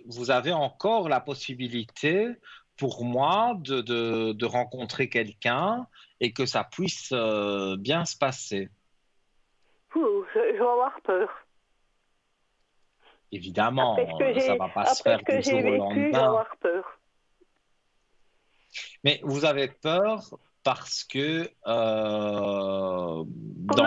vous avez encore la possibilité, pour moi, de rencontrer quelqu'un et que ça puisse bien se passer. Je vais avoir peur. Évidemment, ça ne va pas se faire du jour au lendemain. Je vais avoir peur. Mais vous avez peur parce que dans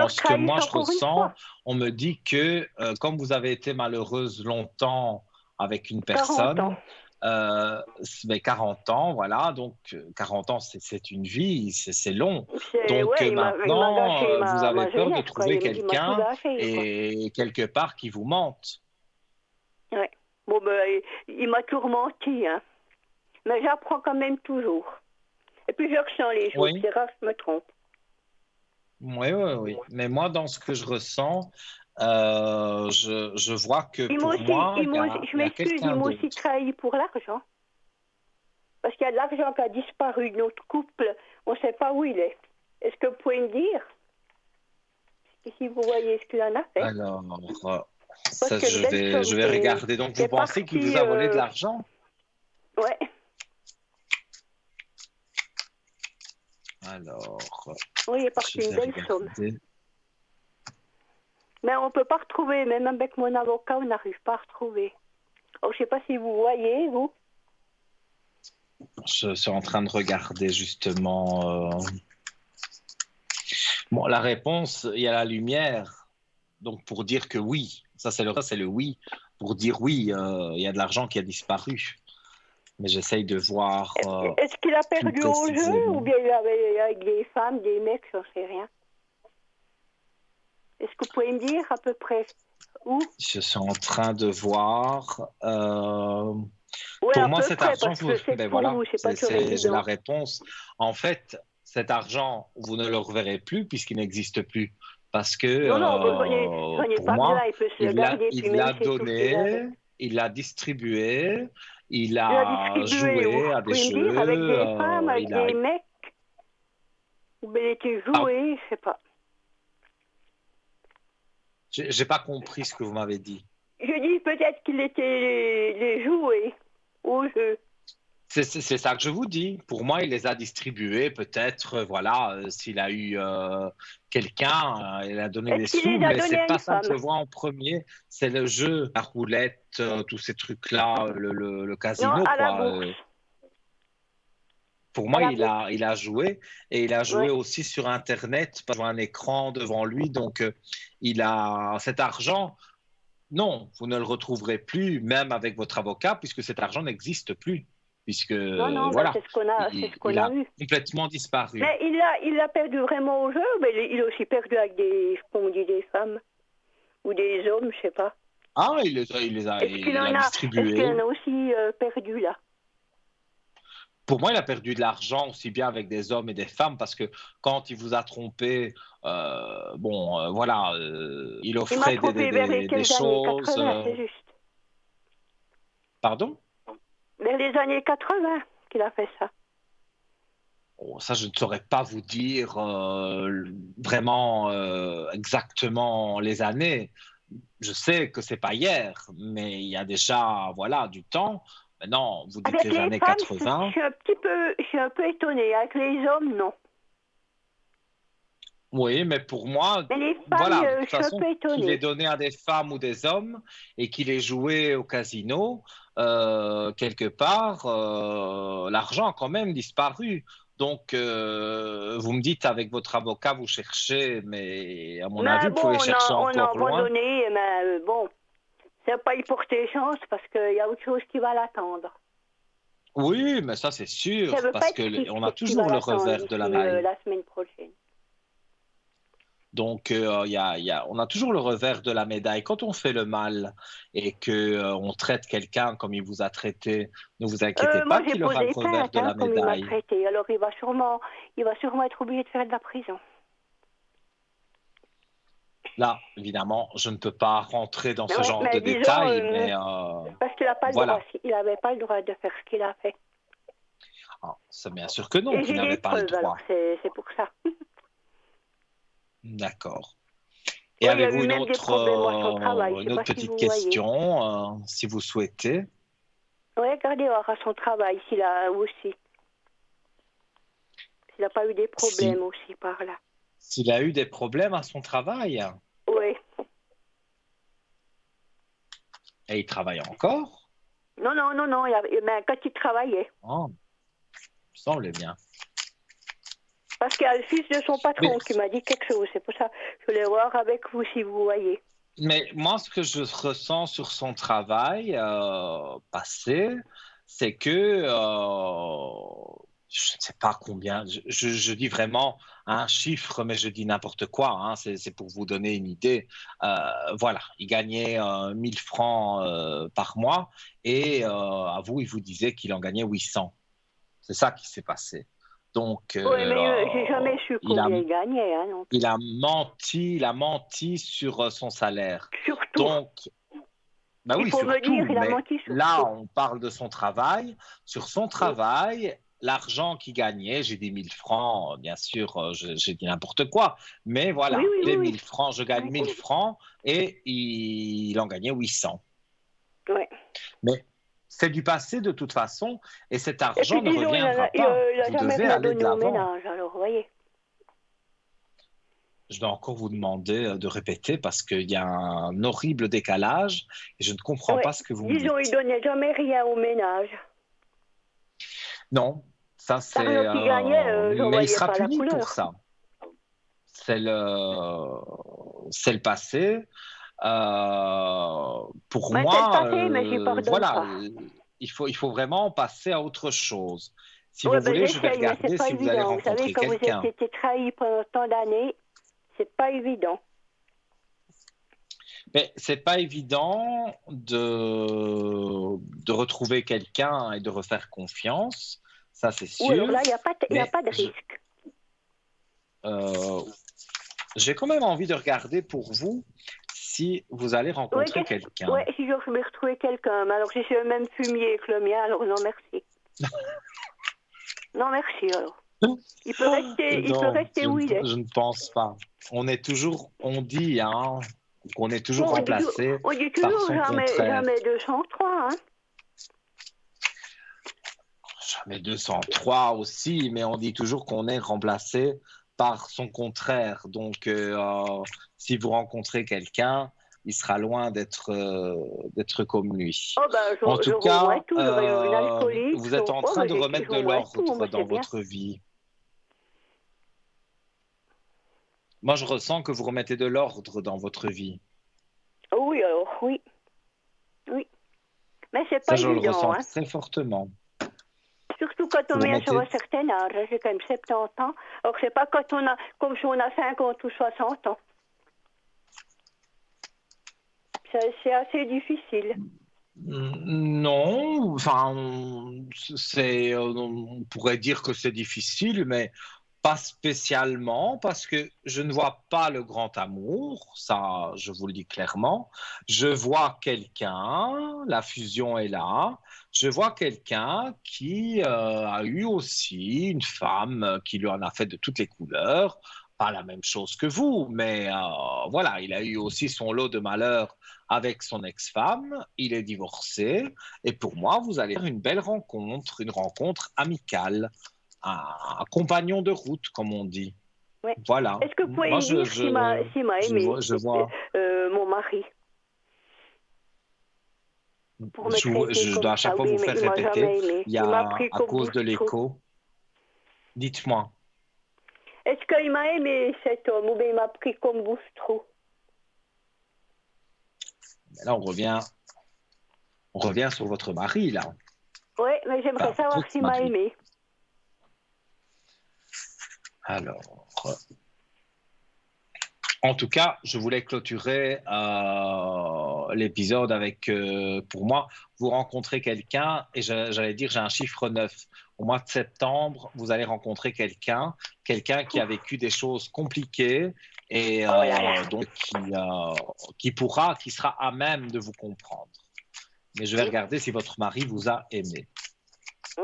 ce que moi je ressens, on me dit que comme vous avez été malheureuse longtemps avec une personne, 40 ans, voilà, donc 40 ans c'est une vie, c'est long. Donc maintenant, vous avez peur de trouver quelqu'un et quelque part qui vous mente. Ouais. Bon, il m'a tourmenté, hein. Mais j'apprends quand même toujours. Et puis je ressens les choses, c'est rare que je me trompe. Oui. Mais moi, dans ce que je ressens, je vois que pour moi, je m'excuse, ils m'ont aussi trahi pour l'argent. Parce qu'il y a de l'argent qui a disparu de notre couple, on ne sait pas où il est. Est-ce que vous pouvez me dire? Et si vous voyez ce qu'il en a fait. Alors, ça, je vais regarder. Donc, vous pensez qu'il vous a volé de l'argent? Ouais. Alors, oui, il est parti une belle somme. Mais on ne peut pas retrouver, même avec mon avocat, on n'arrive pas à retrouver. Alors, je ne sais pas si vous voyez, vous. Je suis en train de regarder justement. Bon, la réponse, il y a la lumière. Donc, pour dire que oui, ça c'est le oui. Pour dire oui, il y a de l'argent qui a disparu. Mais j'essaye de voir. Est-ce qu'il a perdu au jeu ou bien il avait avec des femmes, des mecs, j'en sais rien. Est-ce que vous pouvez me dire à peu près où? Je suis en train de voir. Oui, Pour à moi, peu cet près, argent, parce que c'est ben pour voilà, vous, c'est pas toujours j'ai la évident. réponse. En fait, cet argent, vous ne le reverrez plus puisqu'il n'existe plus. Parce que Non, non, j'en ai pour pas besoin, moi, il peut se le garder, puis il même l'a c'est tout ce qu'il avait. donné, il l'a distribué, il Il a a distribué où? joué à Vous des pouvez me dire, avec jeux, des femmes, avec il a. des mecs? Ou bien il était Pardon, joué, je sais pas. j'ai pas compris ce que vous m'avez dit. Je dis peut-être qu'il était les jouets au jeu. C'est ça que je vous dis. Pour moi, il les a distribués, peut-être, voilà, s'il a eu quelqu'un, il a donné des Est-ce qu'il sous, les a mais donnés c'est à pas une ça que je femme? vois en premier. C'est le jeu, la roulette, tous ces trucs-là, le Non, casino, à la quoi. bourse. Pour À moi, la bourse. il a joué et il a joué Ouais. aussi sur Internet, pas un écran devant lui. Donc, il a cet argent. Non, vous ne le retrouverez plus, même avec votre avocat, puisque cet argent n'existe plus, puisque Non, non, ben voilà, c'est ce qu'on il a a vu. complètement disparu. Mais il l'a perdu vraiment au jeu, mais il a aussi perdu avec comme on dit, des femmes ou des hommes, je sais pas. Ah, Est-ce qu'il il l'a en a, est-ce qu'il distribué. en a aussi perdu là? Pour moi, il a perdu de l'argent aussi bien avec des hommes et des femmes, parce que quand il vous a trompé, voilà, il Il m'a offrait trompé vers les des quelles années? choses. 80, c'est juste. Pardon? Vers les années 80 qu'il a fait ça. Oh, ça, je ne saurais pas vous dire vraiment exactement les années. Je sais que c'est pas hier, mais il y a déjà voilà du temps. Maintenant, vous dites Avec les les années femmes, 80. je suis un peu étonnée. Avec les hommes, non. Oui, mais pour moi, Mais les voilà, familles, de je toute suis un façon, peu qu'il ait étonnée. donné à des femmes ou des hommes et qu'il ait joué au casino, quelque part, l'argent a quand même disparu. Donc, vous me dites avec votre avocat, vous cherchez, mais à mon avis, Mais vous bon, pouvez chercher on a encore loin. abandonné, mais bon, c'est pas y porter chance parce qu'il y a autre chose qui va l'attendre. Oui, mais ça c'est Ça sûr, veut pas parce être que triste on a qu'est-ce qui va toujours le l'attendre revers de la d'ici médaille. la semaine prochaine. Donc, on a toujours le revers de la médaille. Quand on fait le mal et que on traite quelqu'un comme il vous a traité, ne vous inquiétez Moi, pas j'ai qu'il aura le posé revers plainte, de la comme il m'a médaille. traité. Alors, il va sûrement être obligé de faire de la prison. Là, évidemment, je ne peux pas rentrer dans ce Ouais, genre mais de disons, détails, mais parce qu'il n'a pas le droit, voilà. il n'avait pas le droit de faire ce qu'il a fait. Ah, c'est bien sûr que non, Et qu'il j'ai n'avait des pas le preuves, alors droit. c'est pour ça. D'accord. Et Oui, il y a eu avez-vous même des problèmes à son travail, je ne une sais autre pas si petite vous voyez. question, si vous souhaitez? Oui, regardez voir à son travail s'il a aussi. S'il n'a pas eu des Si, problèmes aussi par là. s'il a eu des problèmes à son travail, Oui. et il travaille encore? Non, mais quand il travaillait. Oh, il me semblait bien. Parce qu'il y a le fils de son Mais, patron qui m'a dit quelque chose. C'est pour ça que je voulais voir avec vous si vous voyez. mais moi, ce que je ressens sur son travail passé, c'est que je ne sais pas combien, je dis vraiment un chiffre, mais je dis n'importe quoi, hein, c'est pour vous donner une idée. Voilà, il gagnait 1000 francs par mois et à vous, il vous disait qu'il en gagnait 800. C'est ça qui s'est passé. Donc, Oui, mais j'ai jamais su combien il gagnait. Hein, non plus. il a menti sur son salaire. Surtout. Donc, bah il oui, faut surtout, me dire, il a mais menti surtout. là, on parle de son travail. Sur son travail, l'argent qu'il gagnait, j'ai dit 1000 francs, bien sûr, j'ai dit n'importe quoi, mais voilà, les 1000 francs, je gagne 1000 francs et il en gagnait 800. Oui. Mais c'est du passé de toute façon, et cet argent ne reviendra pas. Il n'a Vous jamais devez rien aller de donné au l'avant. ménage, alors, vous voyez. Je dois encore vous demander de répéter parce qu'il y a un horrible décalage et je ne comprends pas ce que vous me dites. Disons, il ne donnait jamais rien au ménage. Non, ça c'est... L'argent qu'il gagnait, mais il sera pas la puni couleur. pour ça. C'est le passé. Pour moi, c'est le passé, mais j'y pardonne voilà, pas. il faut vraiment passer à autre chose. Si Ouais, vous voulez, je vais j'essaye, mais regarder c'est pas si vous allez évident. Vous savez, rencontrer quand vous quelqu'un. avez été trahi pendant tant d'années, c'est pas évident. Mais c'est pas évident de retrouver quelqu'un et de refaire confiance, ça c'est Ou alors sûr. là, il n'y a pas, y a Mais pas de risque. euh, j'ai quand même envie de regarder pour vous si vous allez Oui, rencontrer quelqu'un. ouais, si je vais retrouver quelqu'un. Mais alors, si c'est le même fumier que le mien, alors non, merci. Non, merci, alors. Il peut Non, rester où il est. je ne pense pas. On dit qu'on est toujours Bon, remplacé on dit par toujours son contraire. jamais 203, hein. Jamais 203 aussi, mais on dit toujours qu'on est remplacé par son contraire. Donc, si vous rencontrez quelqu'un, il sera loin d'être comme lui. Oh, ben, En tout je vaux moins cas, tout. J'aurais eu une alcoolique. vous êtes en train de Je remettre de vaux moins tout, l'ordre moi, dans c'est bien. votre vie. Moi, je ressens que vous remettez de l'ordre dans votre vie. Oui, alors, oui. Oui. Mais c'est Ça, pas je le évident, ressens hein. très fortement. Surtout quand on Vous vient sur un remettez... certain âge. Hein. J'ai quand même 70 ans. Alors, c'est pas quand on a, comme si on a 50 ou 60 ans. C'est assez difficile. Non, enfin, on pourrait dire que c'est difficile, mais pas spécialement, parce que je ne vois pas le grand amour, ça, je vous le dis clairement. Je vois quelqu'un, la fusion est là. Je vois quelqu'un qui a eu aussi une femme qui lui en a fait de toutes les couleurs. Pas la même chose que vous, mais voilà, il a eu aussi son lot de malheurs avec son ex-femme. Il est divorcé. Et pour moi, vous allez faire une belle rencontre, une rencontre amicale, un compagnon de route, comme on dit. Ouais. Voilà. Est-ce que vous pouvez Moi, me dire s'il m'a aimé, je vois, mon mari, pour me traiter je comme dois à ça? chaque fois Oui, vous mais faire il m'a répéter. jamais aimé. Il y Il m'a a, pris à comme cause de bouche-trou. l'écho, dites-moi. Est-ce qu'il m'a aimé, cet homme, ou bien il m'a pris comme bouche-trou? Là, on revient sur votre mari, là. Oui, mais j'aimerais Enfin, savoir votre s'il m'a ex-mari. aimé. Alors, en tout cas, je voulais clôturer l'épisode avec, pour moi, vous rencontrez quelqu'un, et j'allais dire, j'ai un chiffre 9. Au mois de septembre, vous allez rencontrer quelqu'un qui a vécu des choses compliquées et Oh là là. donc qui sera à même de vous comprendre. Mais je vais regarder si votre mari vous a aimé. Et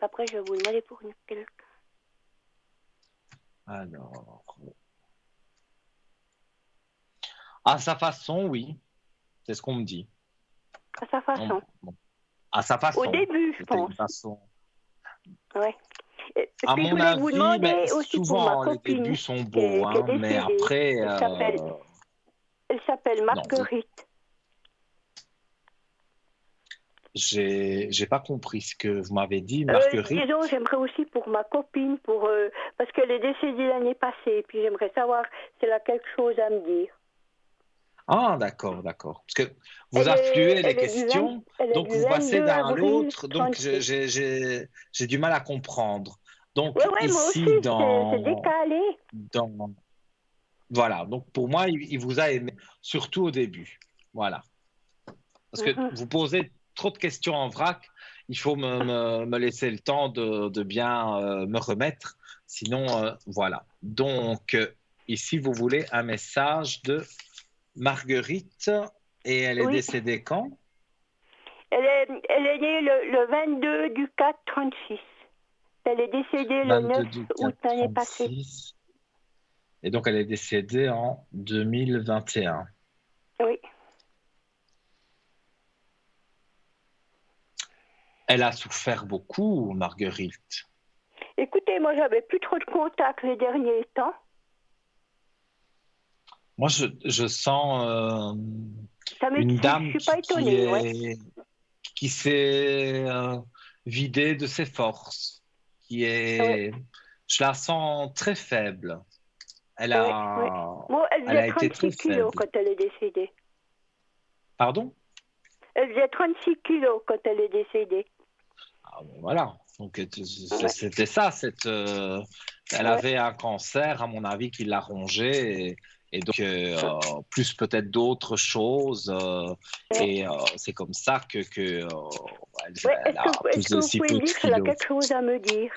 après, je vais vous demander pour quelqu'un. Alors, à sa façon, oui, c'est ce qu'on me dit. À sa façon. Bon. À sa façon. Au début, je C'était pense. une façon. Ouais. Et À puis, je mon voulais vous avis, demander mais aussi pour ma souvent les copine débuts sont qui est beaux, hein, mais décédée. après, Elle s'appelle non, Marguerite. j'ai pas compris ce que vous m'avez dit, Marguerite. Disons, j'aimerais aussi pour ma copine, parce qu'elle est décédée l'année passée, puis j'aimerais savoir si elle a quelque chose à me dire. Ah, d'accord. Parce que vous affluez les questions, donc vous passez d'un à l'autre, donc j'ai du mal à comprendre. Donc Oui, moi aussi, ici, c'est décalé. voilà, donc pour moi, il vous a aimé, surtout au début. Voilà. Parce que vous posez trop de questions en vrac, il faut me laisser le temps de bien me remettre. Sinon, voilà. Donc, ici, vous voulez un message de Marguerite, et elle est décédée quand? Elle est née le 22 du 4 36. Elle est décédée le 9 août l'année passée. Et donc, elle est décédée en 2021. Oui. Elle a souffert beaucoup, Marguerite. Écoutez, moi, j'avais plus trop de contact les derniers temps. Moi, je sens une dame je suis pas étonnée, qui s'est vidée de ses forces, je la sens très faible. Elle a été très 36 kilos faible. quand elle est décédée. Pardon? Elle faisait 36 kilos quand elle est décédée. Ah, bon, voilà. Donc, c'était ça. Elle avait un cancer, à mon avis, qui l'a rongée. Et donc, plus peut-être d'autres choses. Et c'est comme ça que elle a plus de est-ce que vous pouvez me de dire qu'elle a kilos. quelque chose à me dire?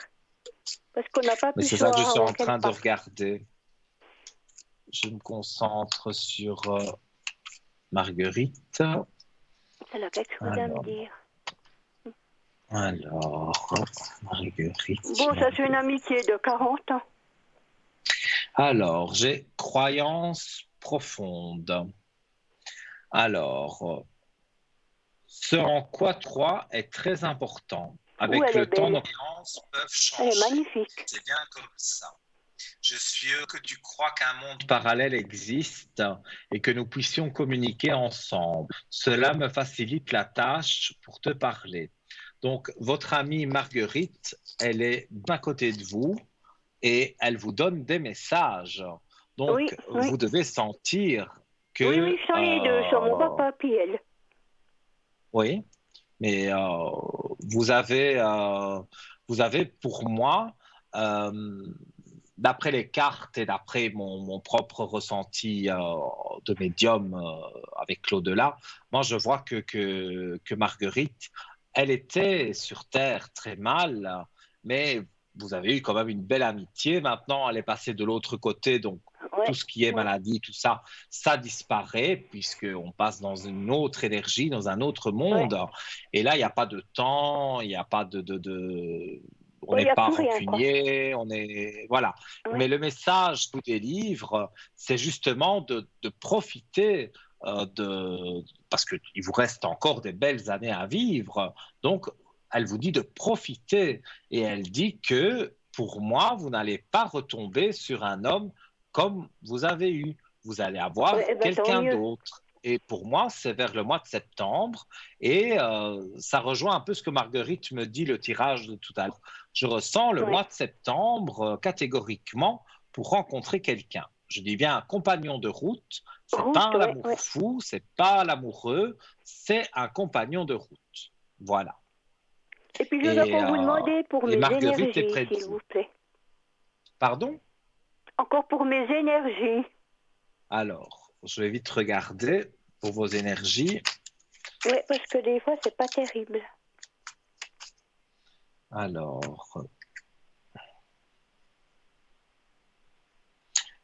Parce qu'on n'a pas Mais pu c'est se ça que je voir suis avant en qu'elle train de parte. regarder. Je me concentre sur Marguerite. Elle a quelque chose à me dire. Alors, Marguerite. Bon, ça c'est une amitié de 40 ans. Alors, j'ai croyance profonde. Alors, ce en quoi 3 est très important. Avec Elle est le temps, belle. nos croyances peuvent Elle est changer. magnifique. C'est bien comme ça. Je suis heureux que tu crois qu'un monde parallèle existe et que nous puissions communiquer ensemble. Cela me facilite la tâche pour te parler. Donc, votre amie Marguerite, elle est d'un côté de vous et elle vous donne des messages. Donc, Oui, oui. vous devez sentir que... Oui, j'en ai deux, sur mon papa puis elle. Oui, mais vous avez pour moi, d'après les cartes et d'après mon propre ressenti de médium avec l'au-delà, moi je vois que Marguerite, elle était sur Terre très mal, mais vous avez eu quand même une belle amitié. Maintenant, elle est passée de l'autre côté, donc Ouais, tout ce qui est ouais. maladie, tout ça, ça disparaît puisqu'on passe dans une autre énergie, dans un autre monde. Et là, il n'y a pas de temps, il n'y a pas on Ouais, n'est y a pas plus rien, quoi. rancunier, on est voilà. Ouais. Mais le message tous les livres, c'est justement de profiter parce qu'il vous reste encore des belles années à vivre. Donc, elle vous dit de profiter et elle dit que pour moi, vous n'allez pas retomber sur un homme comme vous avez eu. Vous allez avoir Ouais, ben, tant quelqu'un mieux. d'autre. Et pour moi, c'est vers le mois de septembre. Et ça rejoint un peu ce que Marguerite me dit, le tirage de tout à l'heure. Je ressens le Ouais. mois de septembre catégoriquement pour rencontrer quelqu'un. Je dis bien un compagnon de route. C'est Route, pas un ouais, amour ouais. fou, c'est pas l'amoureux, c'est un compagnon de route. Voilà. Et puis je dois Et, encore vous demander pour et mes Marguerite est énergies, près de s'il vous. vous plaît. Pardon? Encore pour mes énergies. Alors, je vais vite regarder pour vos énergies. Oui, parce que des fois, c'est pas terrible. Alors,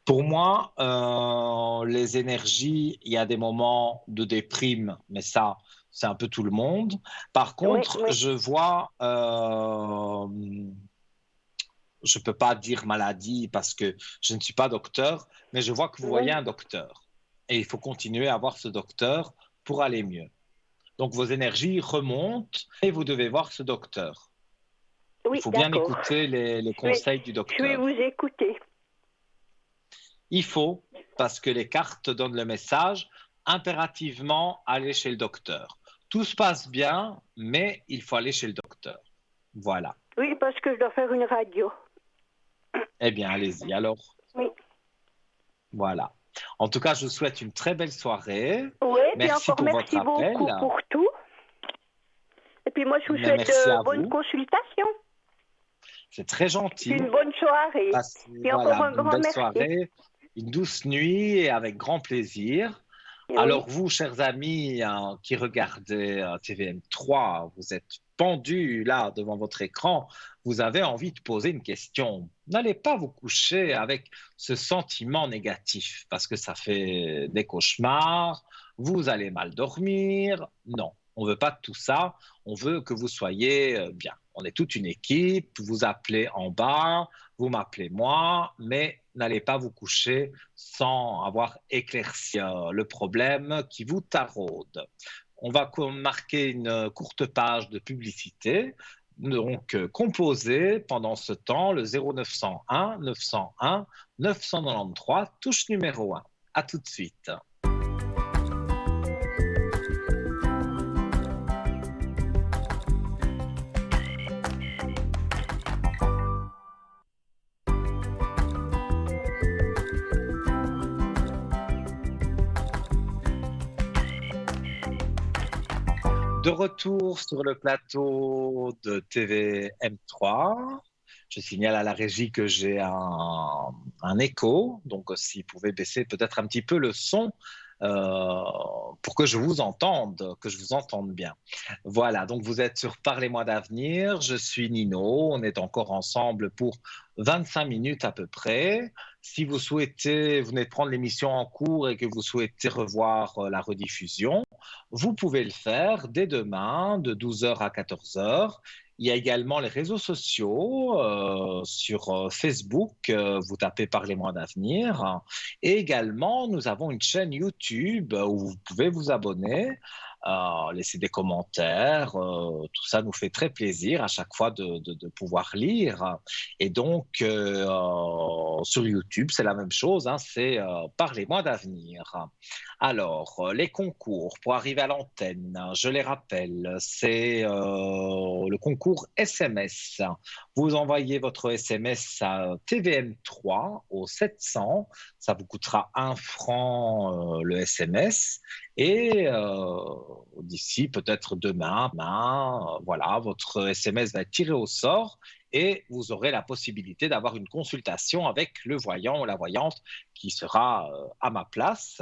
pour moi, les énergies, il y a des moments de déprime, mais ça, c'est un peu tout le monde. Par contre, Oui. je vois, je ne peux pas dire maladie parce que je ne suis pas docteur, mais je vois que vous voyez un docteur. Et il faut continuer à voir ce docteur pour aller mieux. Donc vos énergies remontent et vous devez voir ce docteur. Oui, il faut bien d'accord. écouter les conseils du Je vais docteur. vous écouter. Il faut, parce que les cartes donnent le message, impérativement aller chez le docteur. Tout se passe bien, mais il faut aller chez le docteur. Voilà. Oui, parce que je dois faire une radio. Eh bien, allez-y alors. Oui. Voilà. En tout cas, je vous souhaite une très belle soirée. Oui, puis Merci encore pour merci votre appel. beaucoup pour tout. Et puis moi, je vous Mais souhaite merci à de bonnes vous. consultations. C'est très gentil. Une bonne soirée. Passez, Et encore un une grand belle merci. soirée, une douce nuit et avec grand plaisir. Et Alors oui. vous, chers amis qui regardez TVM3, vous êtes pendus là devant votre écran, vous avez envie de poser une question. N'allez pas vous coucher avec ce sentiment négatif parce que ça fait des cauchemars, vous allez mal dormir. Non, on ne veut pas de tout ça, on veut que vous soyez bien. On est toute une équipe, vous appelez en bas, vous m'appelez moi, mais n'allez pas vous coucher sans avoir éclairci le problème qui vous taraude. On va marquer une courte page de publicité. Donc, composez pendant ce temps le 0901 901 993, touche numéro 1. À tout de suite. De retour sur le plateau de TVM3, Je signale à la régie que j'ai un écho, donc s'il pouvait baisser peut-être un petit peu le son euh, pour que je vous entende, que je vous entende bien. Voilà, donc vous êtes sur Parlez-moi d'avenir, je suis Nino, on est encore ensemble pour 25 minutes à peu près. Si vous souhaitez, vous venez de prendre l'émission en cours et que vous souhaitez revoir la rediffusion, vous pouvez le faire dès demain de 12 heures à 14 heures. Il y a également les réseaux sociaux sur Facebook, vous tapez Parlez-moi d'avenir. Et également, nous avons une chaîne YouTube où vous pouvez vous abonner, laisser des commentaires. Tout ça nous fait très plaisir à chaque fois de pouvoir lire. Et donc, sur YouTube, c'est la même chose, hein, c'est Parlez-moi d'avenir. Alors, les concours pour arriver à l'antenne, je les rappelle, c'est le concours SMS. Vous envoyez votre SMS à TVM3 au 700. Ça vous coûtera 1 franc le SMS. Et d'ici peut-être demain, voilà, votre SMS va être tiré au sort et vous aurez la possibilité d'avoir une consultation avec le voyant ou la voyante qui sera à ma place.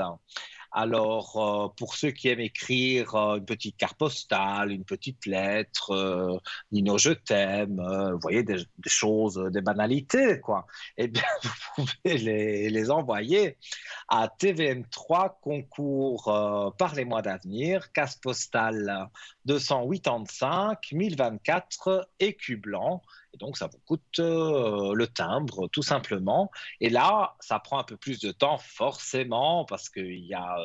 Alors, pour ceux qui aiment écrire une petite carte postale, une petite lettre, Nino, je t'aime, vous voyez, des choses, des banalités, quoi, eh bien, vous pouvez les envoyer à TVM3 concours Parlez-moi d'avenir, case postale 285 1024 écu blanc. Et donc, ça vous coûte le timbre, tout simplement. Et là, ça prend un peu plus de temps, forcément, parce qu'il y a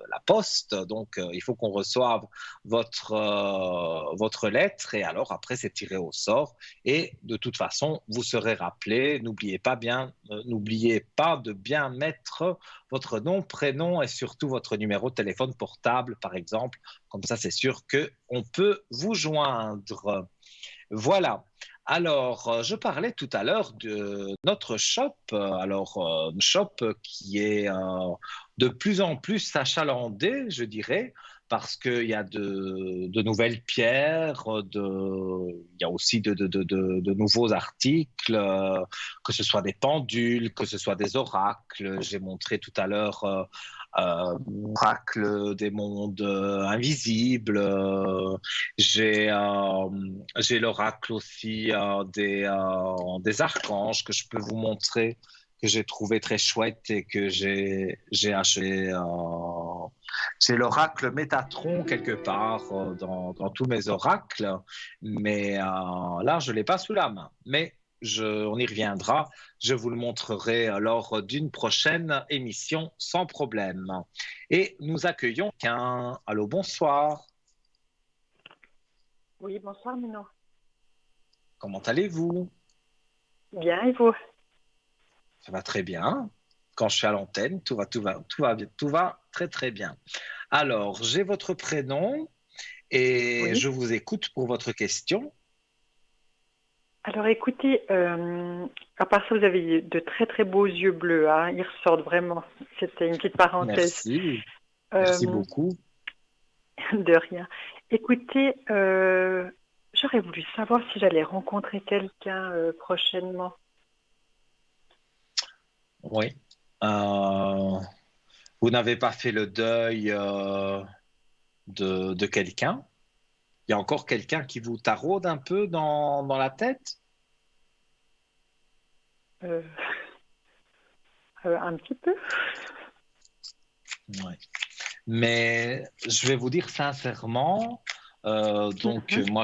la poste. Donc, il faut qu'on reçoive votre lettre. Et alors, après, c'est tiré au sort. Et de toute façon, vous serez rappelé. N'oubliez pas de bien mettre votre nom, prénom et surtout votre numéro de téléphone portable, par exemple. Comme ça, c'est sûr qu'on peut vous joindre. Voilà. Alors, je parlais tout à l'heure de notre shop. Alors, une shop qui est de plus en plus achalandée, je dirais, parce qu'il y a de nouvelles pierres, il y a aussi de nouveaux articles, que ce soit des pendules, que ce soit des oracles. J'ai montré tout à l'heure oracle des mondes invisibles. J'ai l'oracle aussi des archanges que je peux vous montrer, que j'ai trouvé très chouette et que j'ai acheté. J'ai l'oracle Métatron quelque part dans tous mes oracles, mais là, je ne l'ai pas sous la main. Mais on y reviendra. Je vous le montrerai lors d'une prochaine émission sans problème. Et nous accueillons qu'un. Allô, bonsoir. Oui, bonsoir Nino. Comment allez-vous? Bien, et vous? Ça va très bien. Quand je suis à l'antenne, tout va très très bien. Alors, j'ai votre prénom et Oui. je vous écoute pour votre question. Alors écoutez, à part ça, vous avez de très très beaux yeux bleus, hein, ils ressortent vraiment. C'était une petite parenthèse. Merci beaucoup. De rien. Écoutez, j'aurais voulu savoir si j'allais rencontrer quelqu'un prochainement. Oui. Vous n'avez pas fait le deuil de quelqu'un? Il y a encore quelqu'un qui vous taraude un peu dans la tête? Un petit peu. Ouais. Mais je vais vous dire sincèrement, moi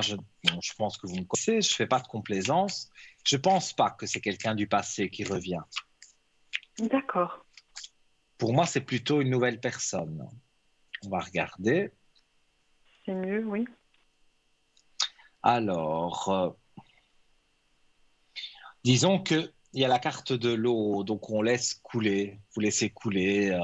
je pense que vous me connaissez, je ne fais pas de complaisance. Je ne pense pas que c'est quelqu'un du passé qui revient. D'accord. Pour moi, c'est plutôt une nouvelle personne. On va regarder. C'est mieux, oui. Alors, disons qu'il y a la carte de l'eau, donc on laisse couler, vous laissez couler.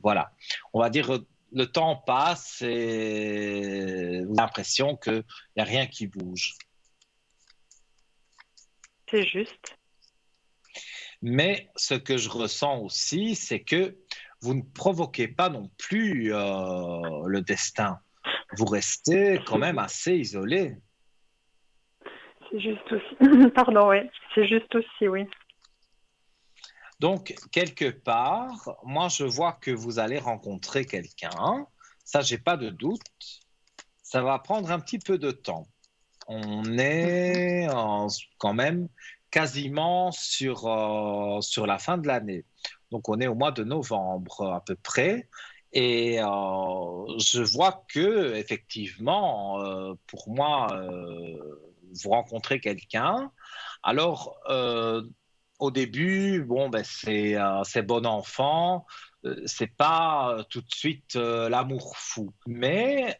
Voilà. On va dire le temps passe et vous avez l'impression qu'il n'y a rien qui bouge. C'est juste. Mais ce que je ressens aussi, c'est que vous ne provoquez pas non plus le destin. Vous restez quand même assez isolé. C'est juste aussi. Pardon, oui. C'est juste aussi, oui. Donc, quelque part, moi, je vois que vous allez rencontrer quelqu'un. Ça, j'ai pas de doute. Ça va prendre un petit peu de temps. On est quand même quasiment sur la fin de l'année. Donc, on est au mois de novembre à peu près. Et je vois que, effectivement, pour moi, vous rencontrez quelqu'un. Alors, au début, bon, ben, c'est bon enfant. C'est pas tout de suite l'amour fou. Mais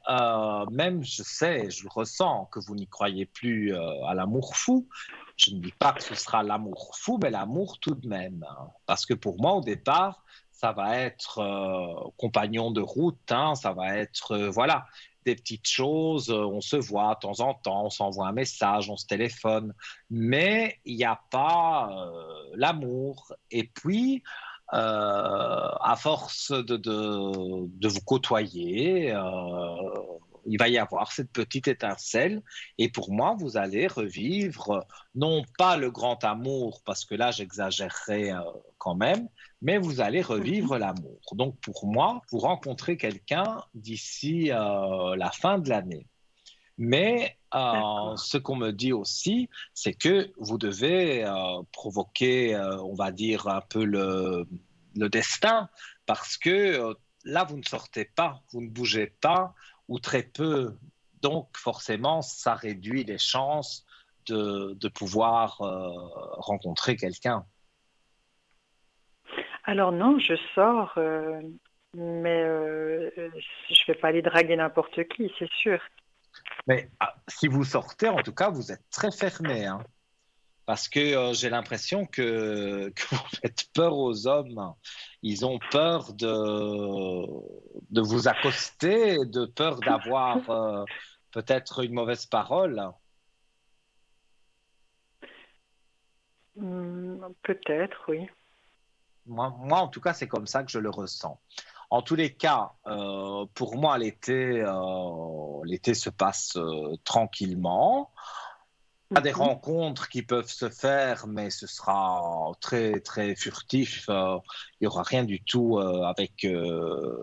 même, je sais, je le ressens que vous n'y croyez plus à l'amour fou. Je ne dis pas que ce sera l'amour fou, mais l'amour tout de même, hein. Parce que pour moi, au départ, ça va être compagnon de route, hein, ça va être, voilà, des petites choses. On se voit de temps en temps, on s'envoie un message, on se téléphone, mais il n'y a pas l'amour. Et puis, à force de vous côtoyer, il va y avoir cette petite étincelle. Et pour moi, vous allez revivre non pas le grand amour, parce que là, j'exagérerais quand même, mais vous allez revivre l'amour. Donc, pour moi, vous rencontrez quelqu'un d'ici la fin de l'année. Mais ce qu'on me dit aussi, c'est que vous devez provoquer, on va dire, un peu le destin, parce que là, vous ne sortez pas, vous ne bougez pas, ou très peu. Donc, forcément, ça réduit les chances de pouvoir rencontrer quelqu'un. Alors non, je sors, mais je ne vais pas aller draguer n'importe qui, c'est sûr. Mais si vous sortez, en tout cas, vous êtes très fermé, hein. Parce que j'ai l'impression que vous faites peur aux hommes. Ils ont peur de vous accoster, de peur d'avoir peut-être une mauvaise parole. Peut-être, oui. Moi, en tout cas, c'est comme ça que je le ressens. En tous les cas, pour moi, l'été se passe tranquillement. Il y a des rencontres qui peuvent se faire, mais ce sera très, très furtif. Il n'y aura rien du tout avec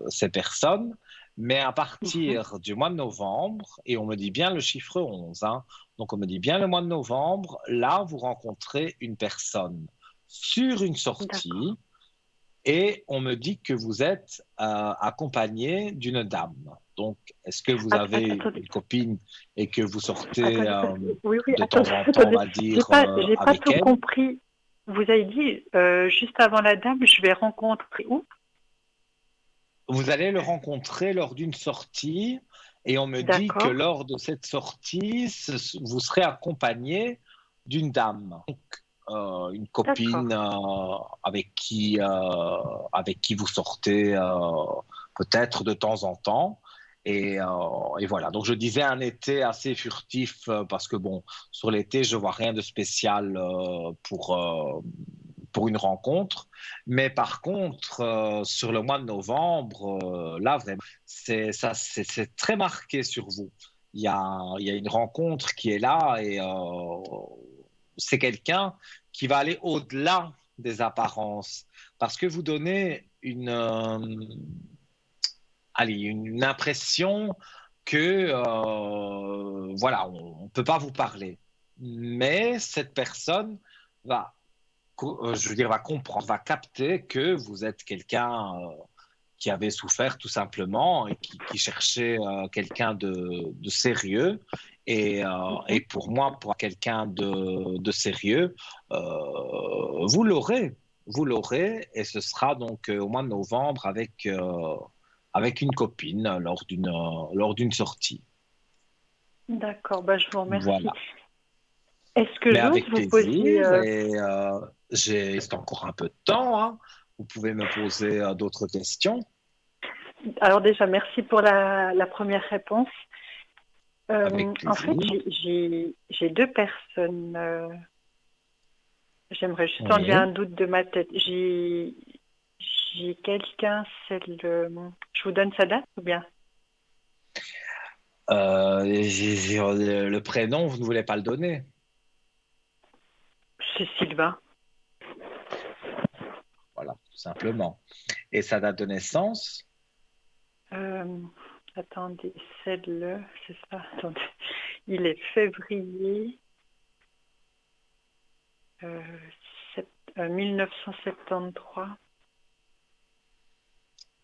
ces personnes. Mais à partir du mois de novembre, et on me dit bien le chiffre 11, hein, donc on me dit bien le mois de novembre, là, vous rencontrez une personne sur une sortie et on me dit que vous êtes accompagné d'une dame. Donc, est-ce que vous avez une copine et que vous sortez Oui, de temps en temps, on va dire, j'ai pas avec tout elle? compris. Vous avez dit, juste avant la dame, je vais rencontrer où? Vous allez le rencontrer lors d'une sortie et on me dit que lors de cette sortie, vous serez accompagné d'une dame. Donc, une copine avec qui vous sortez peut-être de temps en temps. Et voilà. Donc je disais un été assez furtif parce que bon, sur l'été, je vois rien de spécial pour une rencontre. Mais par contre, sur le mois de novembre, là vraiment, c'est très marqué sur vous. Il y a une rencontre qui est là et c'est quelqu'un qui va aller au-delà des apparences parce que vous donnez une impression que voilà, on ne peut pas vous parler. Mais cette personne va, je veux dire, va comprendre, va capter que vous êtes quelqu'un qui avait souffert tout simplement et qui cherchait quelqu'un de sérieux. Et pour moi, pour quelqu'un de sérieux, vous l'aurez, et ce sera donc au mois de novembre avec une copine lors d'une sortie. D'accord, bah, je vous remercie. Voilà. Est-ce que Mais j'ose avec vous poser... plaisir, et c'est encore un peu de temps, hein. Vous pouvez me poser d'autres questions. Alors déjà, merci pour la première réponse. En fait, j'ai deux personnes. J'aimerais juste enlever un doute de ma tête. J'ai quelqu'un, je vous donne sa date ou bien? Le prénom, vous ne voulez pas le donner? C'est Sylvain. Voilà, tout simplement. Et sa date de naissance? Attendez, celle-là, c'est ça. Attendez. Il est février 1973.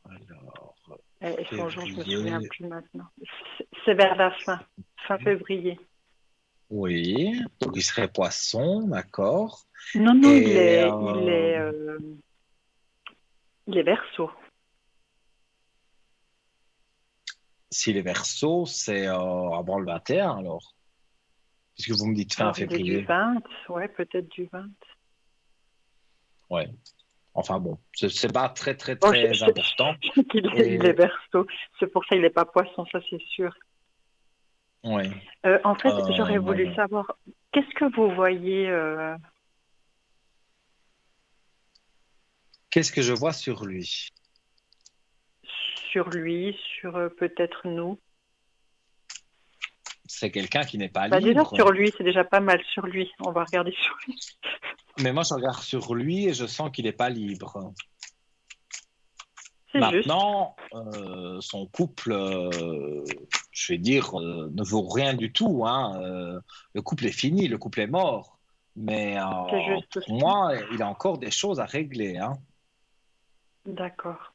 Alors, Et son jour, je me souviens février. plus maintenant. C'est vers la fin février. Oui, donc il serait poisson, d'accord. Non, non, Et il est Verseau. s'il est Verseau, c'est avant le 21 alors. Puisque vous me dites fin Alors, il est du février. 20, ouais, peut-être du 20. Ouais. Enfin bon, c'est pas très très Bon, très important. je sais qu'il Et il est Verseau. C'est pour ça qu'il n'est pas poisson, ça c'est sûr. ouais. En fait, j'aurais Non, voulu non. savoir, qu'est-ce que vous voyez Qu'est-ce que je vois sur lui? sur lui, sur peut-être nous? C'est quelqu'un qui n'est pas Bah, déjà libre. sur lui, c'est déjà pas mal sur lui. On va regarder sur lui. Mais moi, je regarde sur lui et je sens qu'il n'est pas libre. C'est juste. Maintenant, son couple, je vais dire, ne vaut rien du tout, hein. Le couple est fini, le couple est mort. Mais C'est juste pour aussi. moi, il a encore des choses à régler, hein. D'accord.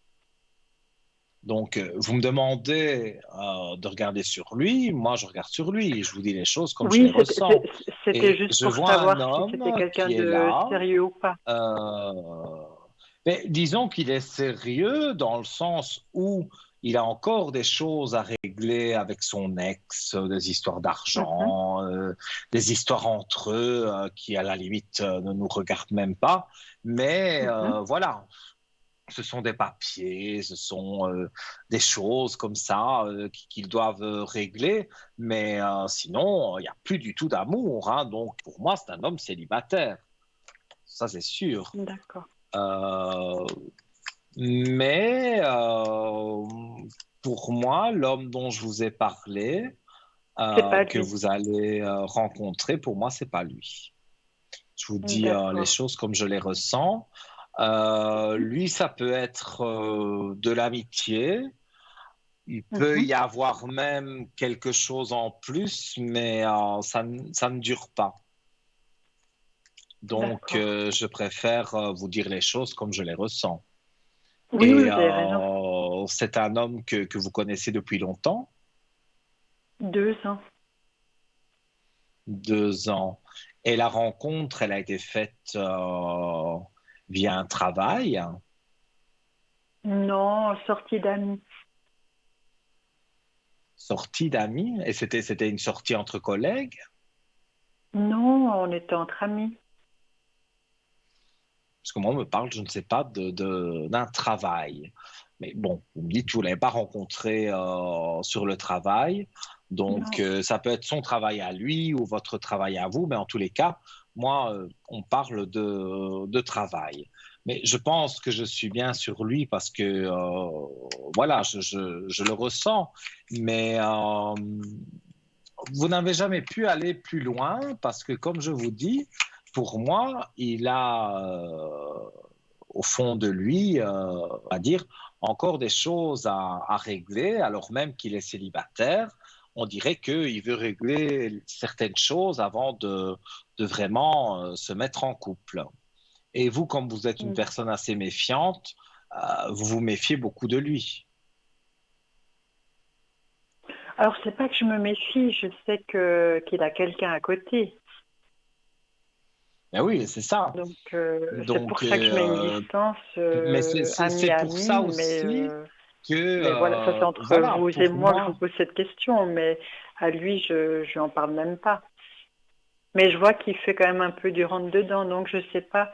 Donc, vous me demandez de regarder sur lui, moi je regarde sur lui, je vous dis les choses comme je les Oui, ressens. c'était Et juste je pour vois un savoir si c'était homme quelqu'un qui est de là. sérieux ou pas. Mais disons qu'il est sérieux dans le sens où il a encore des choses à régler avec son ex, des histoires Mhm, d'argent, des histoires entre eux qui à la limite ne nous regardent même pas. Mais mhm. voilà, ce sont des papiers, ce sont des choses comme ça qu'ils doivent régler. Mais sinon, il n'y a plus du tout d'amour, hein. Donc pour moi, c'est un homme célibataire. Ça, c'est sûr. D'accord. Euh, mais pour moi, l'homme dont je vous ai parlé, C'est pas que lui. vous allez rencontrer, pour moi, c'est pas lui. Je vous dis les D'accord. choses comme je les ressens. Lui, ça peut être de l'amitié. Il peut Mhm. y avoir même quelque chose en plus, mais ça ne dure pas. Donc, D'accord. je préfère vous dire les choses comme je les ressens. Oui, oui, Et vous avez raison. c'est un homme que vous connaissez depuis longtemps, 2 ans. 2 ans. Et la rencontre, elle a été faite via un travail, Non, sortie d'amis. sortie d'amis, et c'était une sortie entre collègues. Non, on était entre amis. Parce que moi, on me parle, je ne sais pas, d'un travail. Mais bon, vous me dites que vous ne l'avez pas rencontré sur le travail. Donc, Non. ça peut être son travail à lui ou votre travail à vous. Mais en tous les cas, moi, on parle de travail. Mais je pense que je suis bien sur lui parce que, voilà, je le ressens. Mais vous n'avez jamais pu aller plus loin parce que, comme je vous dis, pour moi, il a au fond de lui, à dire, encore des choses à régler, alors même qu'il est célibataire. On dirait qu'il veut régler certaines choses avant de vraiment se mettre en couple. Et vous, comme vous êtes une personne assez méfiante, vous vous méfiez beaucoup de lui. Alors, c'est pas que je me méfie, je sais qu'il a quelqu'un à côté. Ben oui, c'est ça. Donc, c'est pour Donc, ça que je mets une distance mais c'est pour ça ami-ami, aussi que, mais voilà, ça c'est entre voilà, vous et pour moi que je vous moi, pose cette question, mais à lui, je lui en parle même pas. Mais je vois qu'il fait quand même un peu du rentre-dedans, donc je sais pas,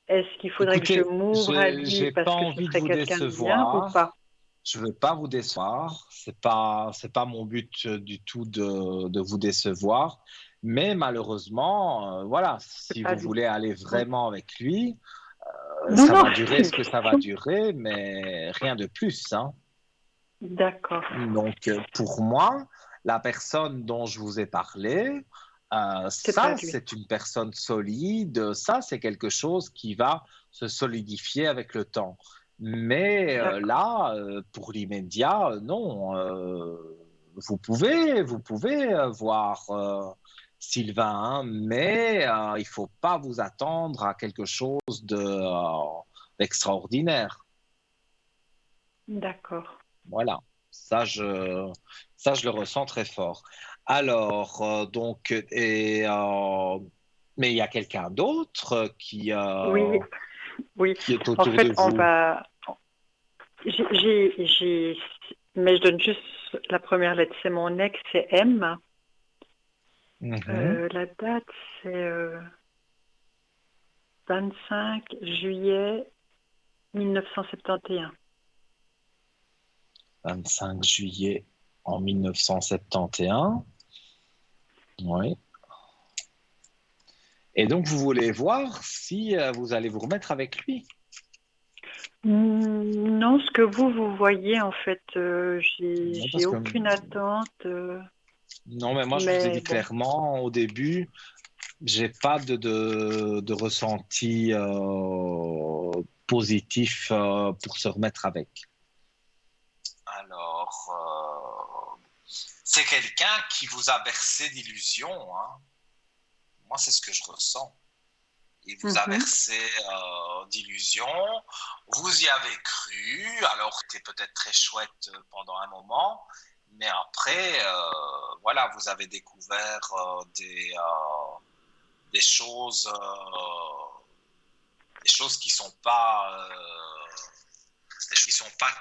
est-ce qu'il faudrait que je écoutez, m'ouvre à lui j'ai pas parce que ce envie de serait vous quelqu'un de bien ou décevoir. pas? Je veux pas vous décevoir. C'est pas mon but du tout de vous décevoir. Mais malheureusement, voilà, C'est si pas vous lui. voulez aller Oui. vraiment avec lui, Non, ça non, va durer c'est une ce que ça va question. durer, mais rien de plus, hein. D'accord. Donc, pour moi, la personne dont je vous ai parlé, C'est pas Ça, lui. c'est une personne solide. Ça, c'est quelque chose qui va se solidifier avec le temps. Mais D'accord. là, pour l'immédiat, non. Vous pouvez voir Sylvain, hein, mais il ne faut pas vous attendre à quelque chose d'extraordinaire. D'accord. Voilà, ça, je le ressens très fort. Alors, mais il y a quelqu'un d'autre Oui, oui. qui est En autour fait, de vous. mais je donne juste la première lettre, c'est mon ex, c'est M. Mhm. La date, c'est 25 juillet 1971. 25 juillet en 1971. Oui. Et donc, vous voulez voir si vous allez vous remettre avec lui. Non, ce que vous voyez, en fait, Non, j'ai parce que, aucune attente, non, mais moi, je vous ai mais dit bon, clairement au début, j'ai pas de ressenti positif pour se remettre avec. Alors, c'est quelqu'un qui vous a bercé d'illusions, hein. Moi, c'est ce que je ressens. Il vous a bercé d'illusions. Vous y avez cru. Alors, c'était peut-être très chouette pendant un moment. Mais après, voilà, vous avez découvert des choses, des choses qui sont pas, des choses qui sont pas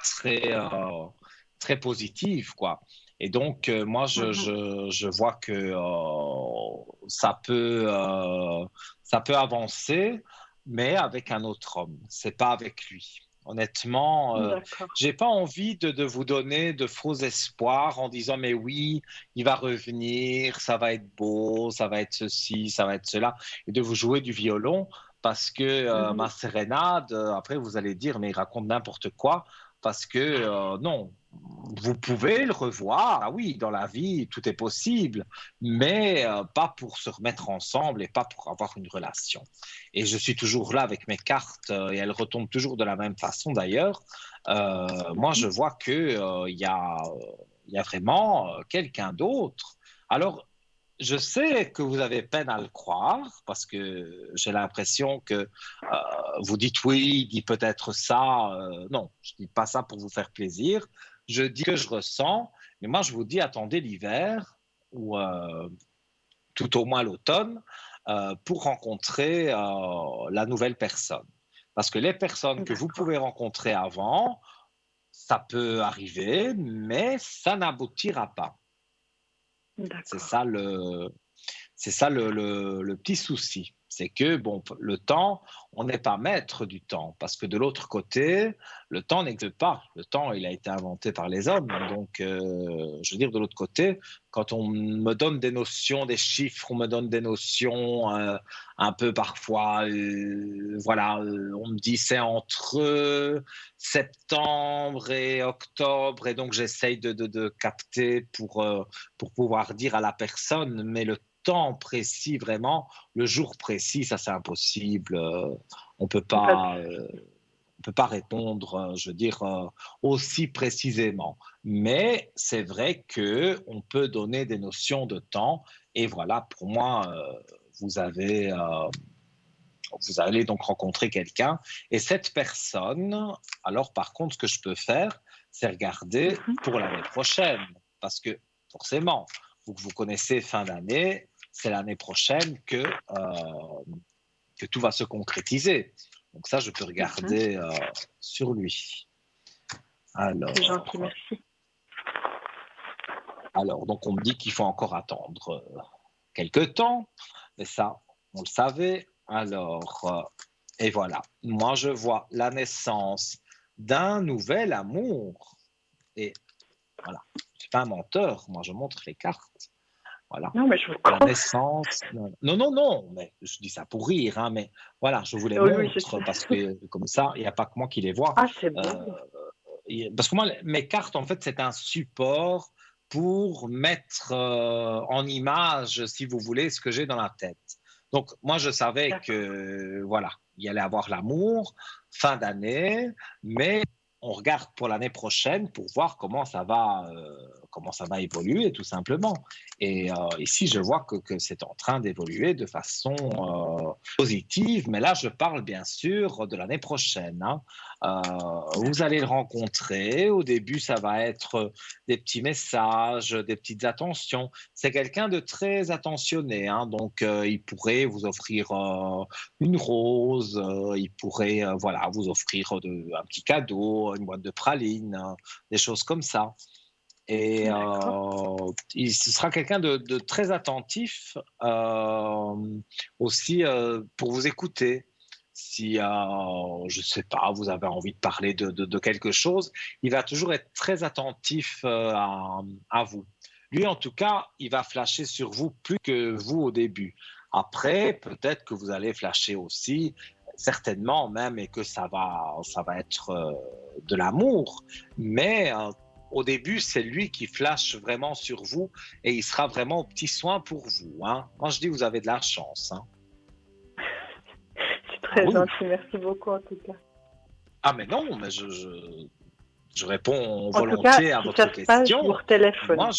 très positives, quoi. Et donc, moi, je vois que ça peut avancer, mais avec un autre homme. C'est pas avec lui. Honnêtement, d'accord. j'ai pas envie de vous donner de faux espoirs en disant mais oui, il va revenir, ça va être beau, ça va être ceci, ça va être cela, et de vous jouer du violon parce que ma sérénade, après vous allez dire mais il raconte n'importe quoi parce que non, vous pouvez le revoir, ah oui, dans la vie, tout est possible, mais pas pour se remettre ensemble et pas pour avoir une relation. Et je suis toujours là avec mes cartes et elles retombent toujours de la même façon d'ailleurs. Moi, je vois que il y a vraiment quelqu'un d'autre. Alors, je sais que vous avez peine à le croire parce que j'ai l'impression que vous dites oui, il dit peut-être ça. Non, je dis pas ça pour vous faire plaisir. Je dis que je ressens, mais moi je vous dis attendez l'hiver ou tout au moins l'automne pour rencontrer la nouvelle personne. Parce que les personnes que vous D'accord, pouvez rencontrer avant, ça peut arriver, mais ça n'aboutira pas. C'est d'accord. ça le petit souci. C'est que, bon, le temps, on n'est pas maître du temps, parce que de l'autre côté, le temps n'existe pas. Le temps, il a été inventé par les hommes. Donc, je veux dire, de l'autre côté, quand on me donne des notions, des chiffres, on me donne des notions un peu parfois, voilà, on me dit c'est entre septembre et octobre, et donc j'essaye de capter pour pouvoir dire à la personne, mais le temps précis, vraiment, le jour précis, ça c'est impossible. On peut Pas- pas, on peut pas répondre, je veux dire, aussi précisément. Mais c'est vrai que on peut donner des notions de temps. Et voilà, pour moi, vous avez, vous allez donc rencontrer quelqu'un. Et cette personne, alors par contre, ce que je peux faire, c'est regarder pour l'année prochaine. Parce que forcément, vous connaissez fin d'année, c'est l'année prochaine que tout va se concrétiser. Donc ça, je peux regarder sur lui. C'est gentil, Alors, merci. donc on me dit qu'il faut encore attendre quelques temps, mais ça, on le savait. Alors, et voilà, moi je vois la naissance d'un nouvel amour. Et voilà, je ne suis pas un menteur, moi je montre les cartes. Voilà. Non, mais je vous La crois. naissance. Non, non, non, mais je dis ça pour rire, hein, mais voilà, je vous les Oui, oui, je montre sais. parce que comme ça, il n'y a pas que moi qui les vois. Ah, c'est beau. Parce que moi, mes cartes, en fait, c'est un support pour mettre en image, si vous voulez, ce que j'ai dans la tête. Donc, moi, je savais que, voilà, il y allait avoir l'amour, fin d'année, mais on regarde pour l'année prochaine pour voir comment ça va évoluer, tout simplement. Et ici, je vois que c'est en train d'évoluer de façon positive, mais là, je parle bien sûr de l'année prochaine. Hein. Vous allez le rencontrer. Au début, ça va être des petits messages, des petites attentions. C'est quelqu'un de très attentionné, hein, donc il pourrait vous offrir une rose, il pourrait voilà, vous offrir un petit cadeau, une boîte de pralines, des choses comme ça. Et ce sera quelqu'un de très attentif aussi pour vous écouter. Si, je ne sais pas, vous avez envie de parler de quelque chose, il va toujours être très attentif à vous. Lui, en tout cas, il va flasher sur vous plus que vous au début. Après, peut-être que vous allez flasher aussi, certainement même, et que ça va être de l'amour. Mais au début, c'est lui qui flash vraiment sur vous et il sera vraiment au petit soin pour vous. Hein. Moi, je dis, vous avez de la chance. Hein. Très gentil, merci beaucoup en tout cas. Ah mais non, mais je réponds volontiers à votre question. Moi,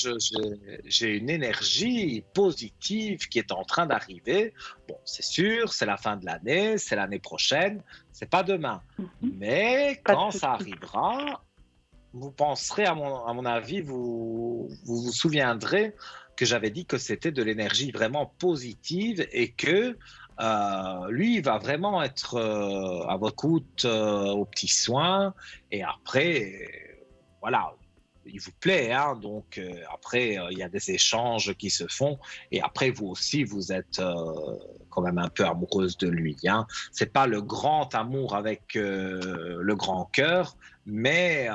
j'ai une énergie positive qui est en train d'arriver. Bon, c'est sûr, c'est la fin de l'année, c'est l'année prochaine, c'est pas demain. Mais quand ça arrivera, vous penserez, à mon avis, vous vous souviendrez que j'avais dit que c'était de l'énergie vraiment positive et que lui, il va vraiment être à votre écoute, aux petits soins. Et après, voilà, il vous plaît. Hein, donc, après, il y a des échanges qui se font. Et après, vous aussi, vous êtes quand même un peu amoureuse de lui. Hein. Ce n'est pas le grand amour avec le grand cœur, mais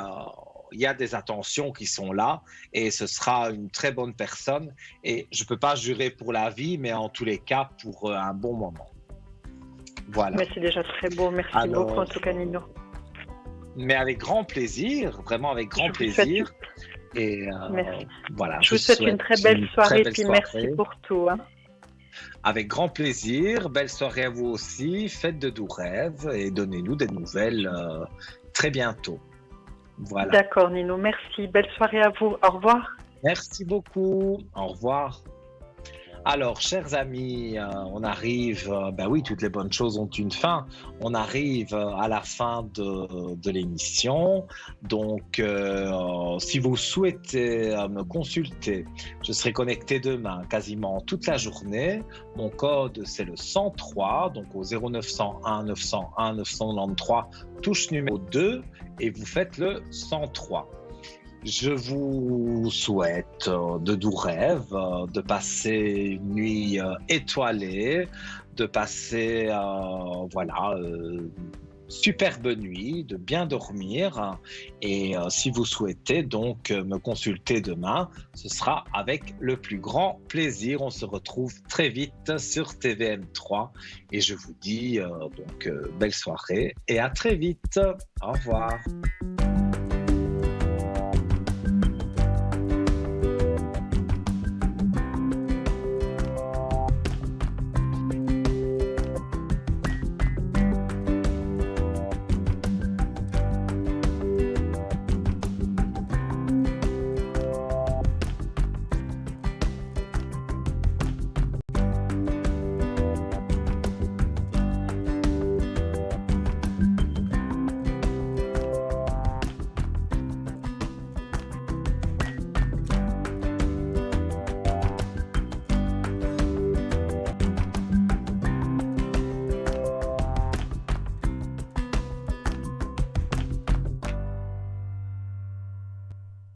il y a des attentions qui sont là et ce sera une très bonne personne. Et je ne peux pas jurer pour la vie, mais en tous les cas, pour un bon moment. Voilà. Mais c'est déjà très beau. Merci beaucoup en tout cas, Nino. Mais avec grand plaisir, vraiment avec grand plaisir. Et voilà. Je vous souhaite une très belle soirée et merci pour tout. Hein. Avec grand plaisir. Belle soirée à vous aussi. Faites de doux rêves et donnez-nous des nouvelles très bientôt. Voilà. D'accord, Nino. Merci. Belle soirée à vous. Au revoir. Merci beaucoup. Au revoir. Alors, chers amis, on arrive, ben oui, toutes les bonnes choses ont une fin. On arrive à la fin de l'émission. Donc, si vous souhaitez me consulter, je serai connecté demain quasiment toute la journée. Mon code, c'est le 103, donc au 0901 901 993, touche numéro 2, et vous faites le 103. Je vous souhaite de doux rêves, de passer une nuit étoilée, de passer superbe nuit, de bien dormir. Et si vous souhaitez donc me consulter demain, ce sera avec le plus grand plaisir. On se retrouve très vite sur TVM3 et je vous dis donc belle soirée et à très vite. Au revoir.